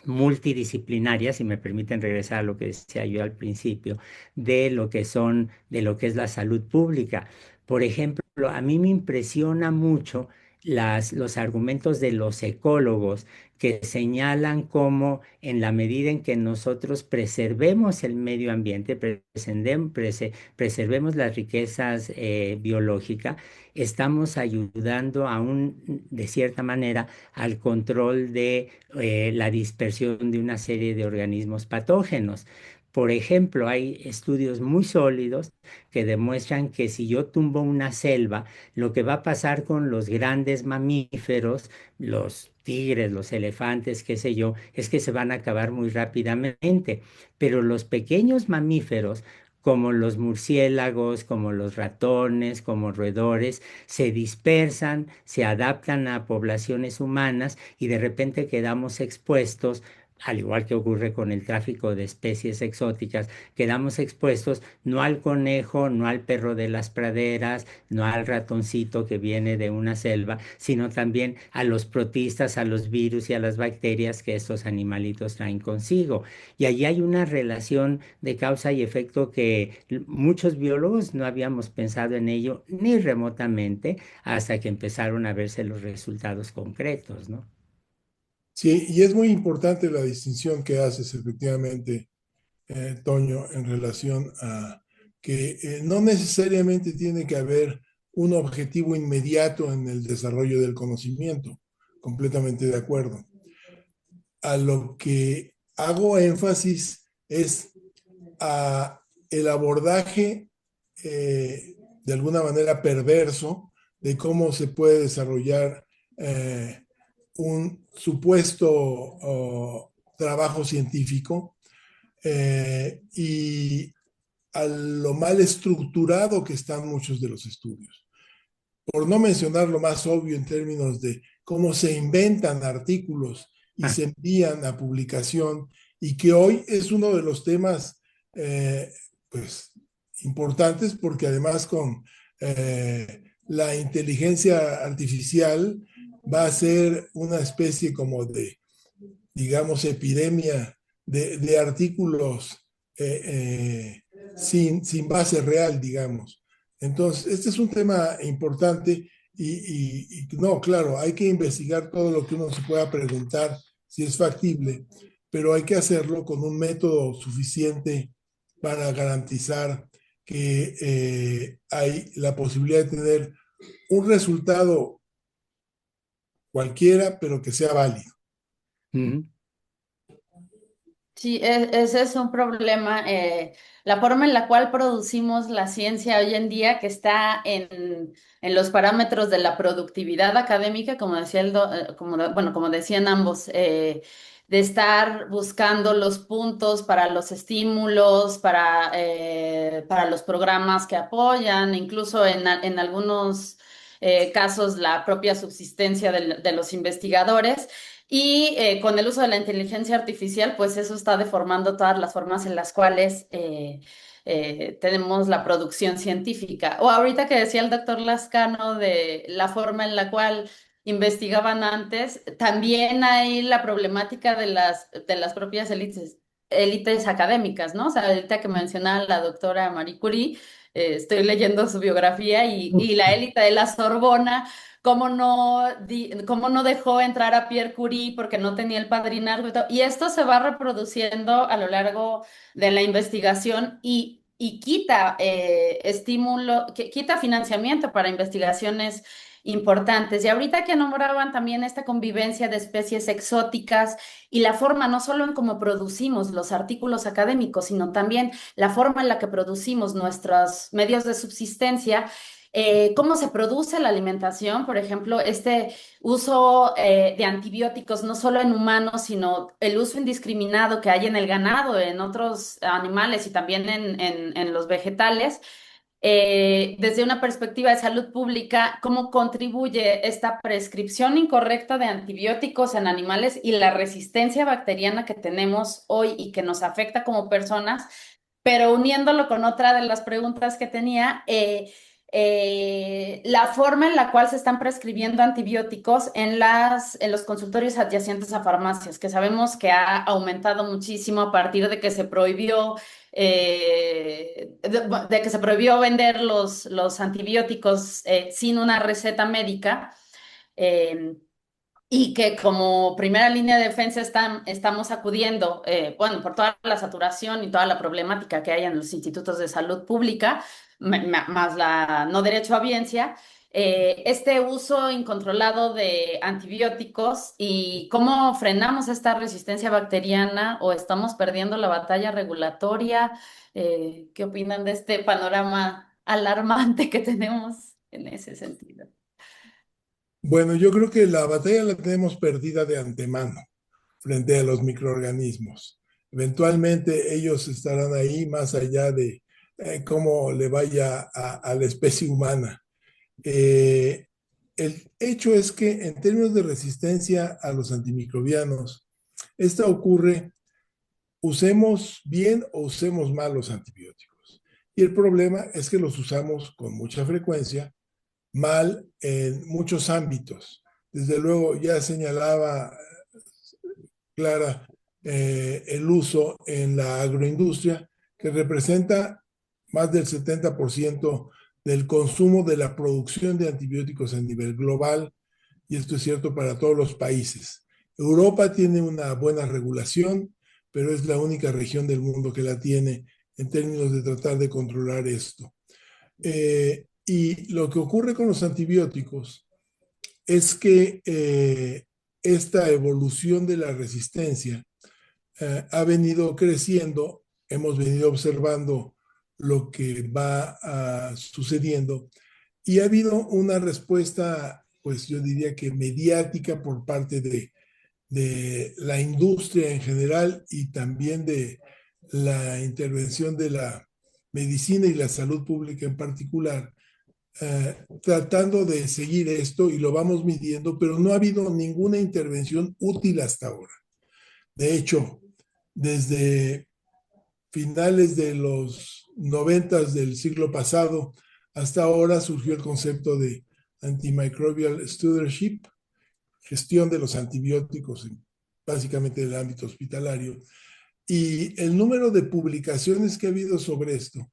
multidisciplinaria, si me permiten regresar a lo que decía yo al principio, de lo que es la salud pública. Por ejemplo, a mí me impresiona mucho los argumentos de los ecólogos que señalan cómo en la medida en que nosotros preservemos el medio ambiente, preservemos las riquezas biológicas, estamos ayudando de cierta manera, al control de la dispersión de una serie de organismos patógenos. Por ejemplo, hay estudios muy sólidos que demuestran que si yo tumbo una selva, lo que va a pasar con los grandes mamíferos, los tigres, los elefantes, qué sé yo, es que se van a acabar muy rápidamente. Pero los pequeños mamíferos, como los murciélagos, como los ratones, como roedores, se dispersan, se adaptan a poblaciones humanas y de repente quedamos expuestos, al igual que ocurre con el tráfico de especies exóticas, quedamos expuestos no al conejo, no al perro de las praderas, no al ratoncito que viene de una selva, sino también a los protistas, a los virus y a las bacterias que estos animalitos traen consigo. Y allí hay una relación de causa y efecto que muchos biólogos no habíamos pensado en ello ni remotamente hasta que empezaron a verse los resultados concretos, ¿no? sí, y es muy importante la distinción que haces efectivamente, Toño, en relación a que no necesariamente tiene que haber un objetivo inmediato en el desarrollo del conocimiento. Completamente de acuerdo. A lo que hago énfasis es a el abordaje de alguna manera perverso de cómo se puede desarrollar un supuesto trabajo científico y a lo mal estructurado que están muchos de los estudios. Por no mencionar lo más obvio en términos de cómo se inventan artículos y Ah, se envían a publicación, y que hoy es uno de los temas eh, pues, importantes, porque además con la inteligencia artificial va a ser una especie como de, digamos, epidemia de artículos sin base real, digamos. Entonces, este es un tema importante y no, claro, hay que investigar todo lo que uno se pueda preguntar si es factible, pero hay que hacerlo con un método suficiente para garantizar que hay la posibilidad de tener un resultado cualquiera, pero que sea válido. ujú, Sí, ese es un problema. La forma en la cual producimos la ciencia hoy en día, que está en los parámetros de la productividad académica, como decía bueno, como decían ambos, de estar buscando los puntos para los estímulos, para los programas que apoyan, incluso en algunos casos la propia subsistencia de los investigadores. Y con el uso de la inteligencia artificial, pues eso está deformando todas las formas en las cuales tenemos la producción científica. O ahorita que decía el doctor Lascano de la forma en la cual investigaban antes, también hay la problemática de las propias élites académicas, ¿no? O sea, ahorita que mencionaba la doctora Marie Curie, estoy leyendo su biografía y la élite de la Sorbona. Cómo no dejó entrar a Pierre Curie porque no tenía el padrinazgo y todo? Y esto se va reproduciendo a lo largo de la investigación y quita quita financiamiento para investigaciones importantes. Y ahorita que nombraban también esta convivencia de especies exóticas y la forma no solo en cómo producimos los artículos académicos, sino también la forma en la que producimos nuestros medios de subsistencia, cómo se produce la alimentación, por ejemplo, este uso de antibióticos no solo en humanos, sino el uso indiscriminado que hay en el ganado, en otros animales y también en los vegetales. Desde una perspectiva de salud pública, cómo contribuye esta prescripción incorrecta de antibióticos en animales y la resistencia bacteriana que tenemos hoy y que nos afecta como personas, pero uniéndolo con otra de las preguntas que tenía, la forma en la cual se están prescribiendo antibióticos en los consultorios adyacentes a farmacias, que sabemos que ha aumentado muchísimo a partir de que se prohibió de que se prohibió vender los antibióticos sin una receta médica. eh, y que como primera línea de defensa estamos acudiendo, bueno, por toda la saturación y toda la problemática que hay en los institutos de salud pública, más la no derecho a biencia, este uso incontrolado de antibióticos y cómo frenamos esta resistencia bacteriana o estamos perdiendo la batalla regulatoria. ¿Qué opinan de este panorama alarmante que tenemos en ese sentido? Bueno, yo creo que la batalla la tenemos perdida de antemano frente a los microorganismos. Eventualmente ellos estarán ahí más allá de cómo le vaya a la especie humana. El hecho es que en términos de resistencia a los antimicrobianos, esta ocurre usemos bien o usemos mal los antibióticos. Y el problema es que los usamos con mucha frecuencia, mal en muchos ámbitos. Desde luego, ya señalaba Clara el uso en la agroindustria, que representa más del 70% del consumo de la producción de antibióticos a nivel global, y esto es cierto para todos los países. Europa tiene una buena regulación, pero es la única región del mundo que la tiene en términos de tratar de controlar esto. Y lo que ocurre con los antibióticos es que esta evolución de la resistencia ha venido creciendo, hemos venido observando lo que va sucediendo y ha habido una respuesta, pues yo diría que mediática por parte de la industria en general y también de la intervención de la medicina y la salud pública en particular, tratando de seguir esto y lo vamos midiendo, pero no ha habido ninguna intervención útil hasta ahora. De hecho, desde finales de los 90 del siglo pasado hasta ahora surgió el concepto de antimicrobial stewardship, gestión de los antibióticos, básicamente en el ámbito hospitalario. Y el número de publicaciones que ha habido sobre esto,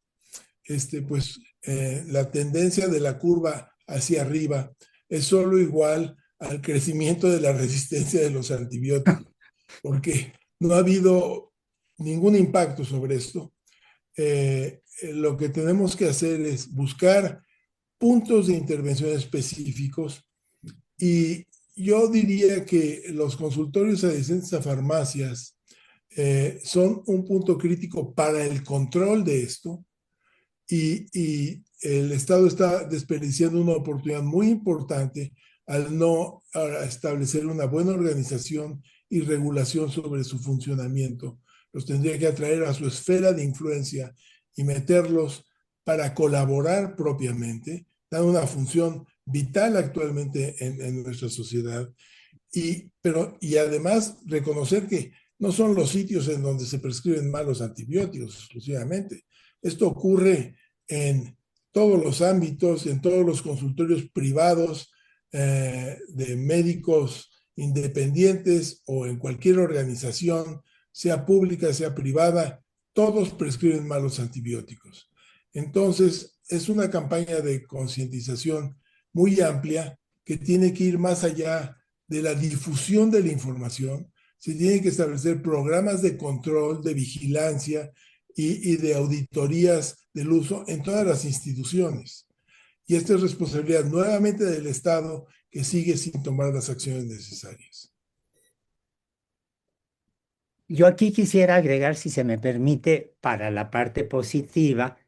pues la tendencia de la curva hacia arriba es solo igual al crecimiento de la resistencia de los antibióticos, porque no ha habido ningún impacto sobre esto. Lo que tenemos que hacer es buscar puntos de intervención específicos y yo diría que los consultorios adyacentes a farmacias son un punto crítico para el control de esto y el Estado está desperdiciando una oportunidad muy importante al no establecer una buena organización y regulación sobre su funcionamiento. Los tendría que atraer a su esfera de influencia y meterlos para colaborar propiamente, dando una función vital actualmente en nuestra sociedad. Y además reconocer que no son los sitios en donde se prescriben malos antibióticos exclusivamente. Esto ocurre en todos los ámbitos, en todos los consultorios privados de médicos independientes o en cualquier organización, sea pública, sea privada, todos prescriben malos antibióticos. Entonces, es una campaña de concientización muy amplia que tiene que ir más allá de la difusión de la información. Se tienen que establecer programas de control, de vigilancia y de auditorías del uso en todas las instituciones. Y esta es responsabilidad nuevamente del Estado, que sigue sin tomar las acciones necesarias. Yo aquí quisiera agregar, si se me permite, para la parte positiva,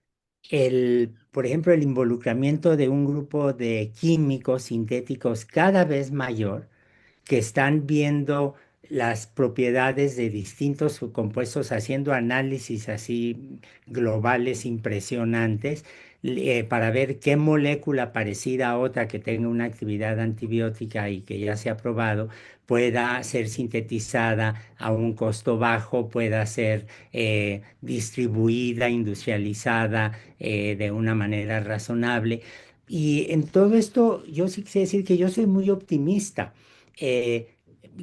por ejemplo, el involucramiento de un grupo de químicos sintéticos cada vez mayor que están viendo las propiedades de distintos compuestos, haciendo análisis así globales impresionantes, para ver qué molécula parecida a otra que tenga una actividad antibiótica y que ya se ha probado pueda ser sintetizada a un costo bajo, pueda ser distribuida, industrializada de una manera razonable. Y en todo esto, yo sí quisiera decir que yo soy muy optimista. Eh,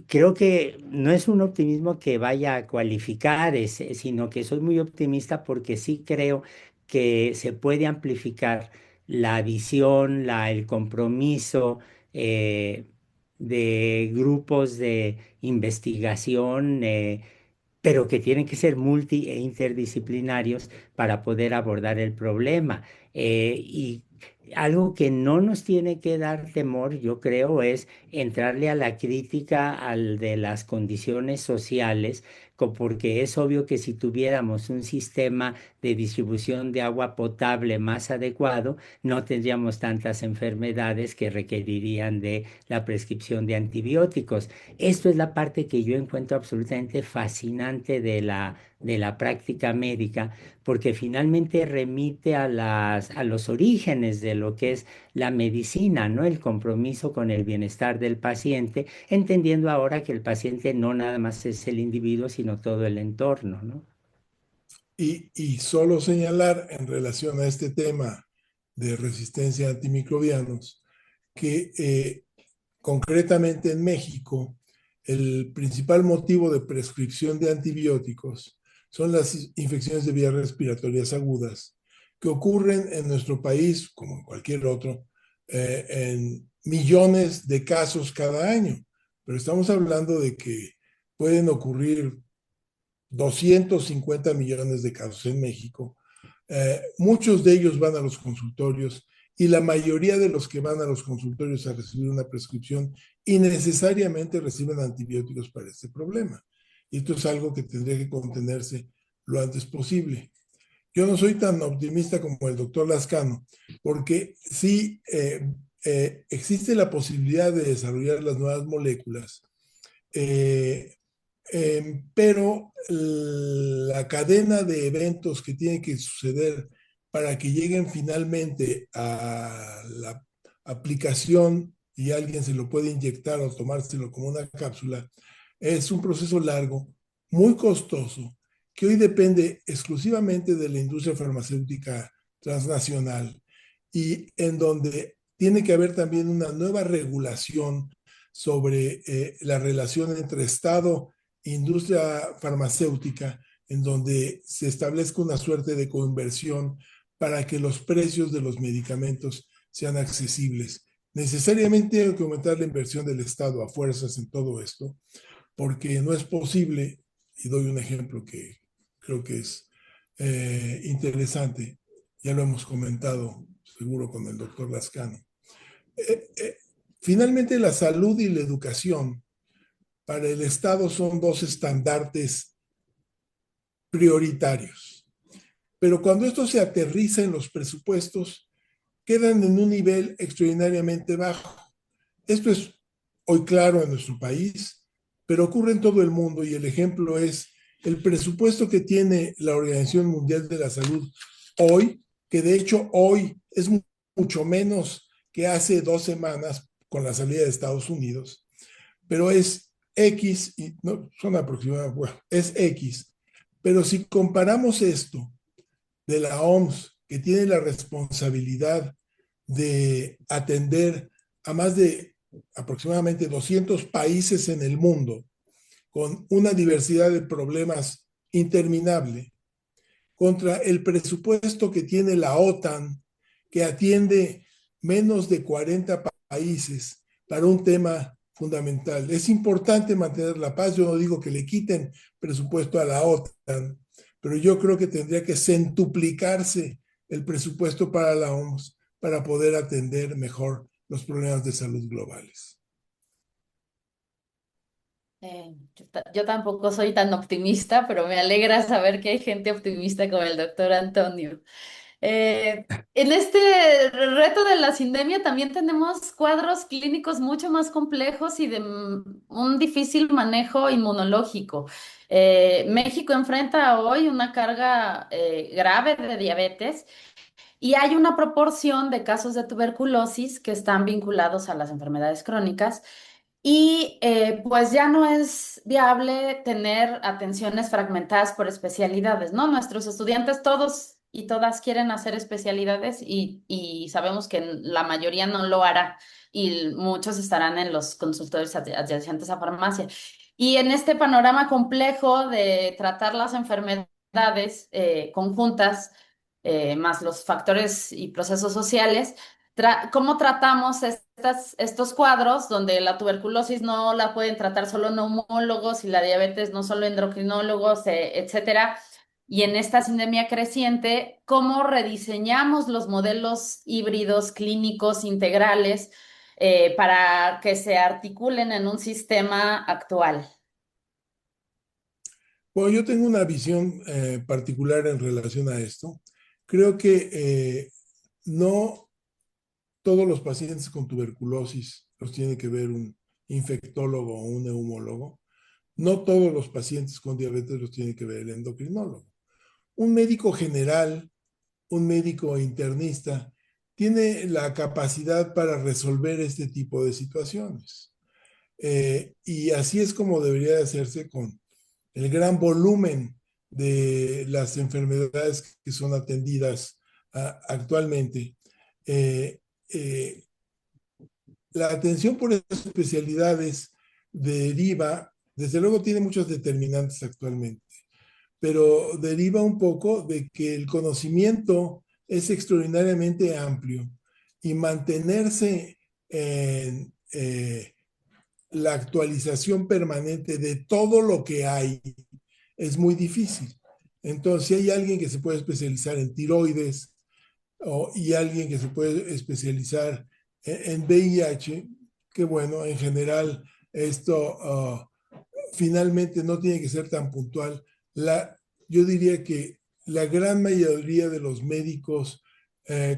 Creo que no es un optimismo que vaya a cualificar, sino que soy muy optimista porque sí creo que se puede amplificar la visión, el compromiso de grupos de investigación, pero que tienen que ser multi e interdisciplinarios para poder abordar el problema. Y algo que no nos tiene que dar temor, yo creo, es entrarle a la crítica al de las condiciones sociales, porque es obvio que si tuviéramos un sistema de distribución de agua potable más adecuado, no tendríamos tantas enfermedades que requerirían de la prescripción de antibióticos. Esto es la parte que yo encuentro absolutamente fascinante de la práctica médica, porque finalmente remite a los orígenes de lo que es la medicina, ¿no? El compromiso con el bienestar del paciente, entendiendo ahora que el paciente no nada más es el individuo, sino todo el entorno, ¿no? Y solo señalar en relación a este tema de resistencia a antimicrobianos que concretamente en México el principal motivo de prescripción de antibióticos son las infecciones de vías respiratorias agudas que ocurren en nuestro país, como en cualquier otro, en millones de casos cada año. Pero estamos hablando de que pueden ocurrir 250 millones de casos en México. Muchos de ellos van a los consultorios y la mayoría de los que van a los consultorios a recibir una prescripción innecesariamente reciben antibióticos para este problema. Y esto es algo que tendría que contenerse lo antes posible. Yo no soy tan optimista como el doctor Lascano, porque sí existe la posibilidad de desarrollar las nuevas moléculas, pero la cadena de eventos que tiene que suceder para que lleguen finalmente a la aplicación y alguien se lo puede inyectar o tomárselo como una cápsula, es un proceso largo, muy costoso, que hoy depende exclusivamente de la industria farmacéutica transnacional y en donde tiene que haber también una nueva regulación sobre la relación entre Estado e industria farmacéutica, en donde se establezca una suerte de coinversión para que los precios de los medicamentos sean accesibles. Necesariamente hay que aumentar la inversión del Estado a fuerzas en todo esto, porque no es posible, y doy un ejemplo que creo que es interesante, ya lo hemos comentado seguro con el doctor Lascano. Finalmente, la salud y la educación para el Estado son dos estandartes prioritarios. Pero cuando esto se aterriza en los presupuestos, quedan en un nivel extraordinariamente bajo. Esto es hoy claro en nuestro país, pero ocurre en todo el mundo y el ejemplo es el presupuesto que tiene la Organización Mundial de la Salud hoy, que de hecho hoy es mucho menos que hace 2 semanas con la salida de Estados Unidos, pero es X, y no son aproximadamente, bueno, es X. Pero si comparamos esto de la OMS, que tiene la responsabilidad de atender a más de aproximadamente 200 países en el mundo, con una diversidad de problemas interminable, contra el presupuesto que tiene la OTAN, que atiende menos de 40 países para un tema fundamental. Es importante mantener la paz. Yo no digo que le quiten presupuesto a la OTAN, pero yo creo que tendría que centuplicarse el presupuesto para la OMS para poder atender mejor los problemas de salud globales. Yo tampoco soy tan optimista, pero me alegra saber que hay gente optimista como el doctor Antonio. En este reto de la sindemia también tenemos cuadros clínicos mucho más complejos y de un difícil manejo inmunológico. México enfrenta hoy una carga grave de diabetes y hay una proporción de casos de tuberculosis que están vinculados a las enfermedades crónicas. Y pues ya no es viable tener atenciones fragmentadas por especialidades, ¿no? Nuestros estudiantes todos y todas quieren hacer especialidades y sabemos que la mayoría no lo hará y muchos estarán en los consultorios adyacentes a farmacia. Y en este panorama complejo de tratar las enfermedades conjuntas, más los factores y procesos sociales, ¿cómo tratamos estos cuadros donde la tuberculosis no la pueden tratar solo neumólogos y la diabetes no solo endocrinólogos, etcétera? Y en esta sindemia creciente, ¿cómo rediseñamos los modelos híbridos clínicos integrales para que se articulen en un sistema actual? Bueno, yo tengo una visión particular en relación a esto. Creo que no todos los pacientes con tuberculosis los tiene que ver un infectólogo o un neumólogo. No todos los pacientes con diabetes los tiene que ver el endocrinólogo. Un médico general, un médico internista, tiene la capacidad para resolver este tipo de situaciones. Y así es como debería de hacerse con el gran volumen de las enfermedades que son atendidas actualmente. Eh, eh, la atención por estas especialidades deriva, desde luego tiene muchos determinantes actualmente, pero deriva un poco de que el conocimiento es extraordinariamente amplio y mantenerse en la actualización permanente de todo lo que hay es muy difícil. Entonces, si hay alguien que se puede especializar en tiroides y alguien que se puede especializar en VIH, que bueno, en general esto finalmente no tiene que ser tan puntual. Yo diría que la gran mayoría de los médicos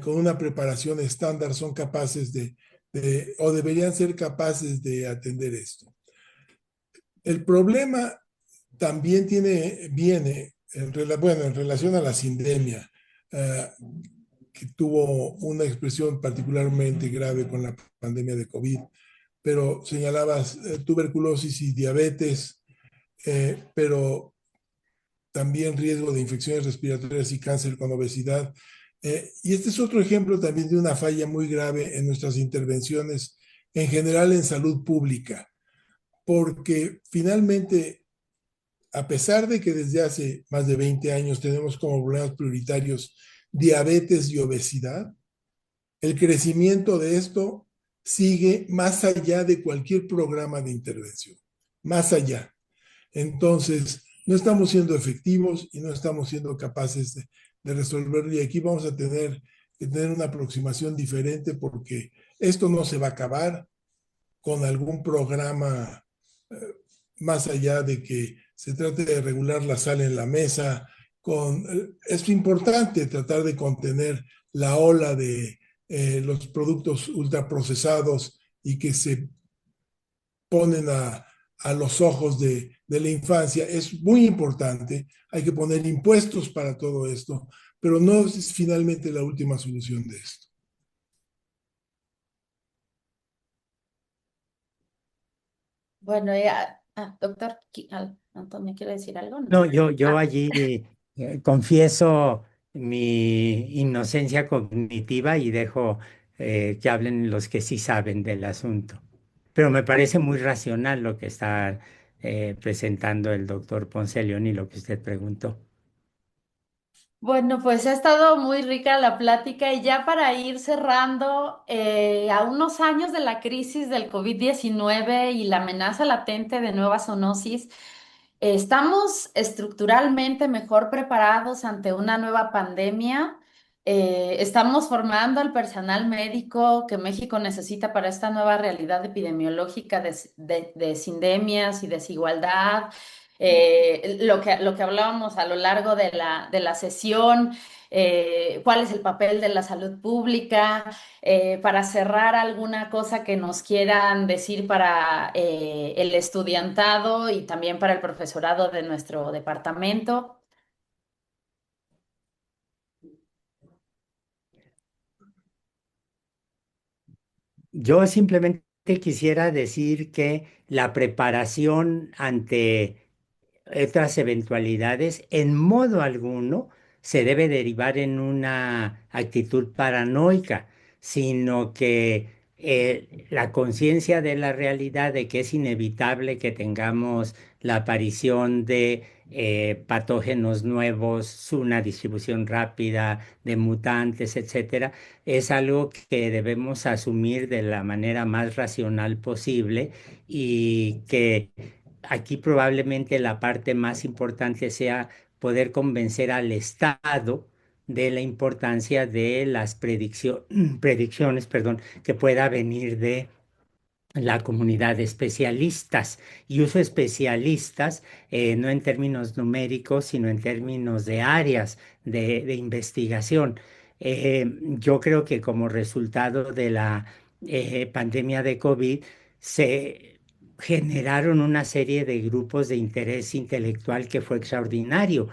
con una preparación estándar son capaces o deberían ser capaces de atender esto. El problema también viene en relación a la sindemia, que tuvo una expresión particularmente grave con la pandemia de COVID, pero señalabas tuberculosis y diabetes, pero también riesgo de infecciones respiratorias y cáncer con obesidad. Y este es otro ejemplo también de una falla muy grave en nuestras intervenciones en general en salud pública, porque finalmente, a pesar de que desde hace más de 20 años tenemos como problemas prioritarios diabetes y obesidad, el crecimiento de esto sigue más allá de cualquier programa de intervención, más allá. Entonces, no estamos siendo efectivos y no estamos siendo capaces de resolverlo. Y aquí vamos a tener que tener una aproximación diferente porque esto no se va a acabar con algún programa más allá de que se trate de regular la sal en la mesa. Es importante tratar de contener la ola de los productos ultraprocesados y que se ponen a los ojos de la infancia. Es muy importante, hay que poner impuestos para todo esto, pero no es finalmente la última solución de esto. Bueno, doctor Antonio, ¿quiere decir algo? No. No, yo Ah, allí confieso mi inocencia cognitiva y dejo que hablen los que sí saben del asunto. Pero me parece muy racional lo que está presentando el doctor Ponce León y lo que usted preguntó. bueno, pues ha estado muy rica la plática y ya para ir cerrando, a unos años de la crisis del COVID-19 y la amenaza latente de nueva zoonosis, estamos estructuralmente mejor preparados ante una nueva pandemia. Estamos formando al personal médico que México necesita para esta nueva realidad epidemiológica de sindemias y desigualdad. Lo que hablábamos a lo largo de la sesión, cuál es el papel de la salud pública, para cerrar alguna cosa que nos quieran decir para el estudiantado y también para el profesorado de nuestro departamento. Yo simplemente quisiera decir que la preparación ante otras eventualidades, en modo alguno se debe derivar en una actitud paranoica, sino que la conciencia de la realidad de que es inevitable que tengamos la aparición de patógenos nuevos, una distribución rápida de mutantes, etcétera, es algo que debemos asumir de la manera más racional posible y que aquí probablemente la parte más importante sea poder convencer al Estado de la importancia de las predicciones, perdón, que pueda venir de la comunidad de especialistas. Y uso especialistas no en términos numéricos, sino en términos de áreas de investigación. Yo creo que como resultado de la pandemia de COVID se generaron una serie de grupos de interés intelectual que fue extraordinario.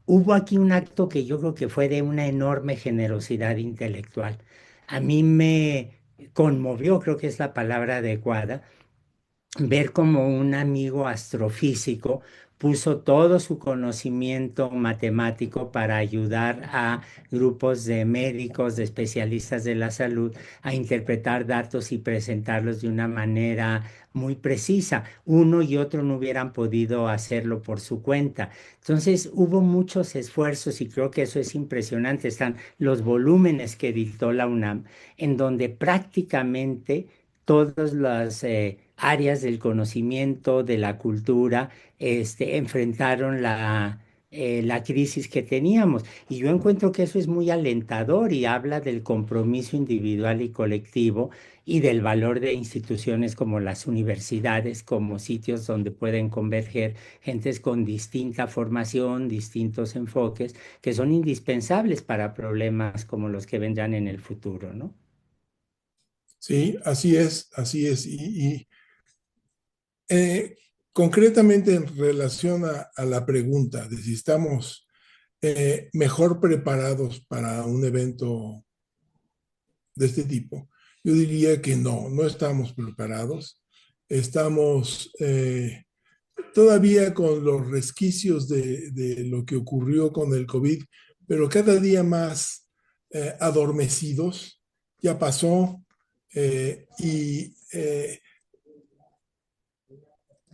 Hubo aquí un acto que yo creo que fue de una enorme generosidad intelectual. A mí me conmovió, creo que es la palabra adecuada, ver como un amigo astrofísico puso todo su conocimiento matemático para ayudar a grupos de médicos, de especialistas de la salud, a interpretar datos y presentarlos de una manera muy precisa. Uno y otro no hubieran podido hacerlo por su cuenta. Entonces hubo muchos esfuerzos y creo que eso es impresionante. Están los volúmenes que dictó la UNAM, en donde prácticamente todas las áreas del conocimiento, de la cultura, enfrentaron la crisis que teníamos. Y yo encuentro que eso es muy alentador y habla del compromiso individual y colectivo y del valor de instituciones como las universidades, como sitios donde pueden converger gentes con distinta formación, distintos enfoques, que son indispensables para problemas como los que vendrán en el futuro, ¿no? Sí, así es, así es. Eh, concretamente en relación a la pregunta de si estamos mejor preparados para un evento de este tipo, yo diría que no, no estamos preparados. Estamos todavía con los resquicios de lo que ocurrió con el COVID, pero cada día más adormecidos. Ya pasó y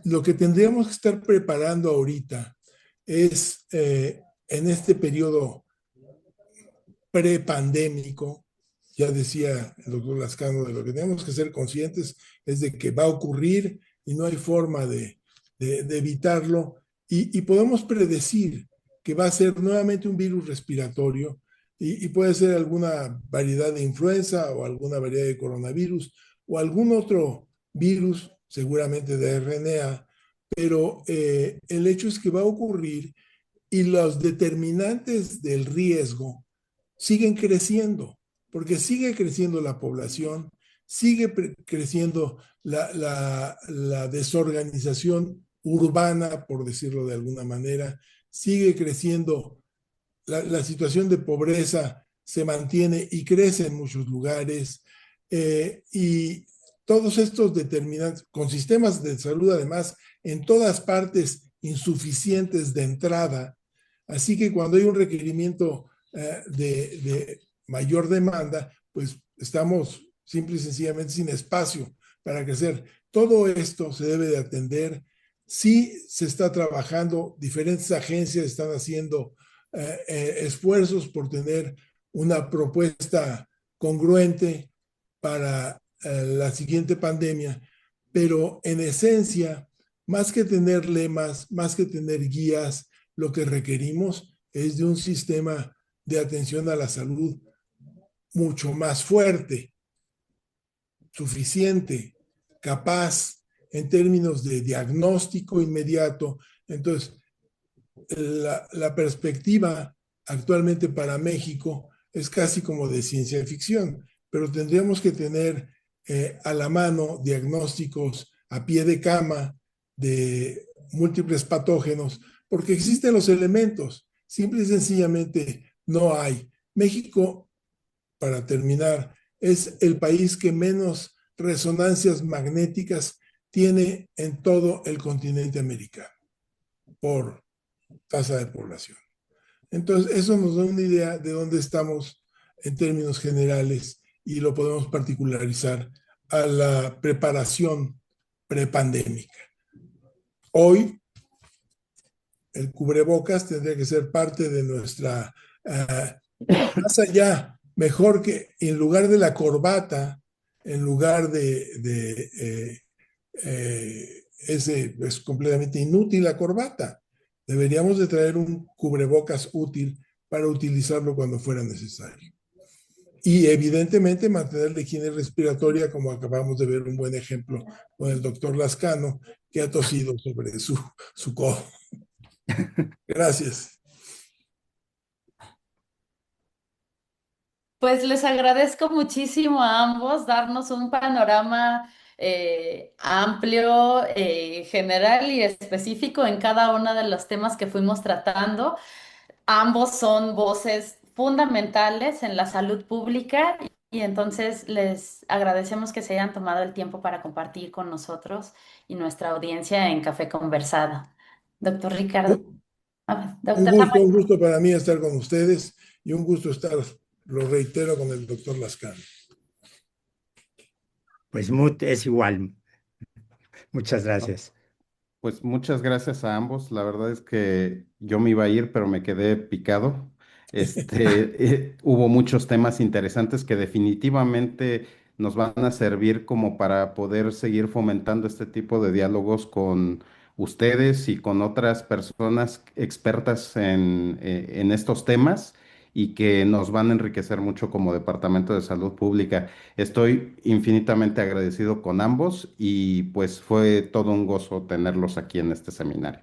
lo que tendríamos que estar preparando ahorita es en este periodo prepandémico, ya decía el doctor Lascano, de lo que tenemos que ser conscientes es de que va a ocurrir y no hay forma de evitarlo y podemos predecir que va a ser nuevamente un virus respiratorio y puede ser alguna variedad de influenza o alguna variedad de coronavirus o algún otro virus, seguramente de RNA, pero el hecho es que va a ocurrir y los determinantes del riesgo siguen creciendo, porque sigue creciendo la población, sigue creciendo la desorganización urbana, por decirlo de alguna manera, sigue creciendo la situación de pobreza, se mantiene y crece en muchos lugares, y todos estos determinantes, con sistemas de salud además en todas partes insuficientes de entrada, así que cuando hay un requerimiento de mayor demanda, pues estamos simple y sencillamente sin espacio para crecer. Todo esto se debe de atender. Sí se está trabajando, diferentes agencias están haciendo esfuerzos por tener una propuesta congruente para la siguiente pandemia, pero en esencia, más que tener lemas, más que tener guías, lo que requerimos es de un sistema de atención a la salud mucho más fuerte, suficiente, capaz en términos de diagnóstico inmediato. Entonces, la perspectiva actualmente para México es casi como de ciencia ficción, pero tendríamos que tener a la mano diagnósticos a pie de cama de múltiples patógenos, porque existen los elementos, simple y sencillamente no hay. México, para terminar, es el país que menos resonancias magnéticas tiene en todo el continente americano, por tasa de población. Entonces, eso nos da una idea de dónde estamos en términos generales y lo podemos particularizar a la preparación prepandémica. Hoy, el cubrebocas tendría que ser parte de nuestra, más allá, mejor que en lugar de la corbata, en lugar ese es completamente inútil la corbata. Deberíamos de traer un cubrebocas útil para utilizarlo cuando fuera necesario. Y evidentemente mantener la higiene respiratoria, como acabamos de ver un buen ejemplo con el doctor Lascano, que ha tosido sobre su codo. Gracias. Pues les agradezco muchísimo a ambos darnos un panorama amplio, general y específico en cada uno de los temas que fuimos tratando. Ambos son voces fundamentales en la salud pública y entonces les agradecemos que se hayan tomado el tiempo para compartir con nosotros y nuestra audiencia en Café Conversado. Doctor Ricardo, doctor Un Samuel, gusto para mí estar con ustedes y un gusto estar, lo reitero, con el doctor Lascano. Pues es igual. Muchas gracias. Pues muchas gracias a ambos. La verdad es que yo me iba a ir, pero me quedé picado. Hubo muchos temas interesantes que definitivamente nos van a servir como para poder seguir fomentando este tipo de diálogos con ustedes y con otras personas expertas en estos temas y que nos van a enriquecer mucho como Departamento de Salud Pública. Estoy infinitamente agradecido con ambos y pues fue todo un gozo tenerlos aquí en este seminario.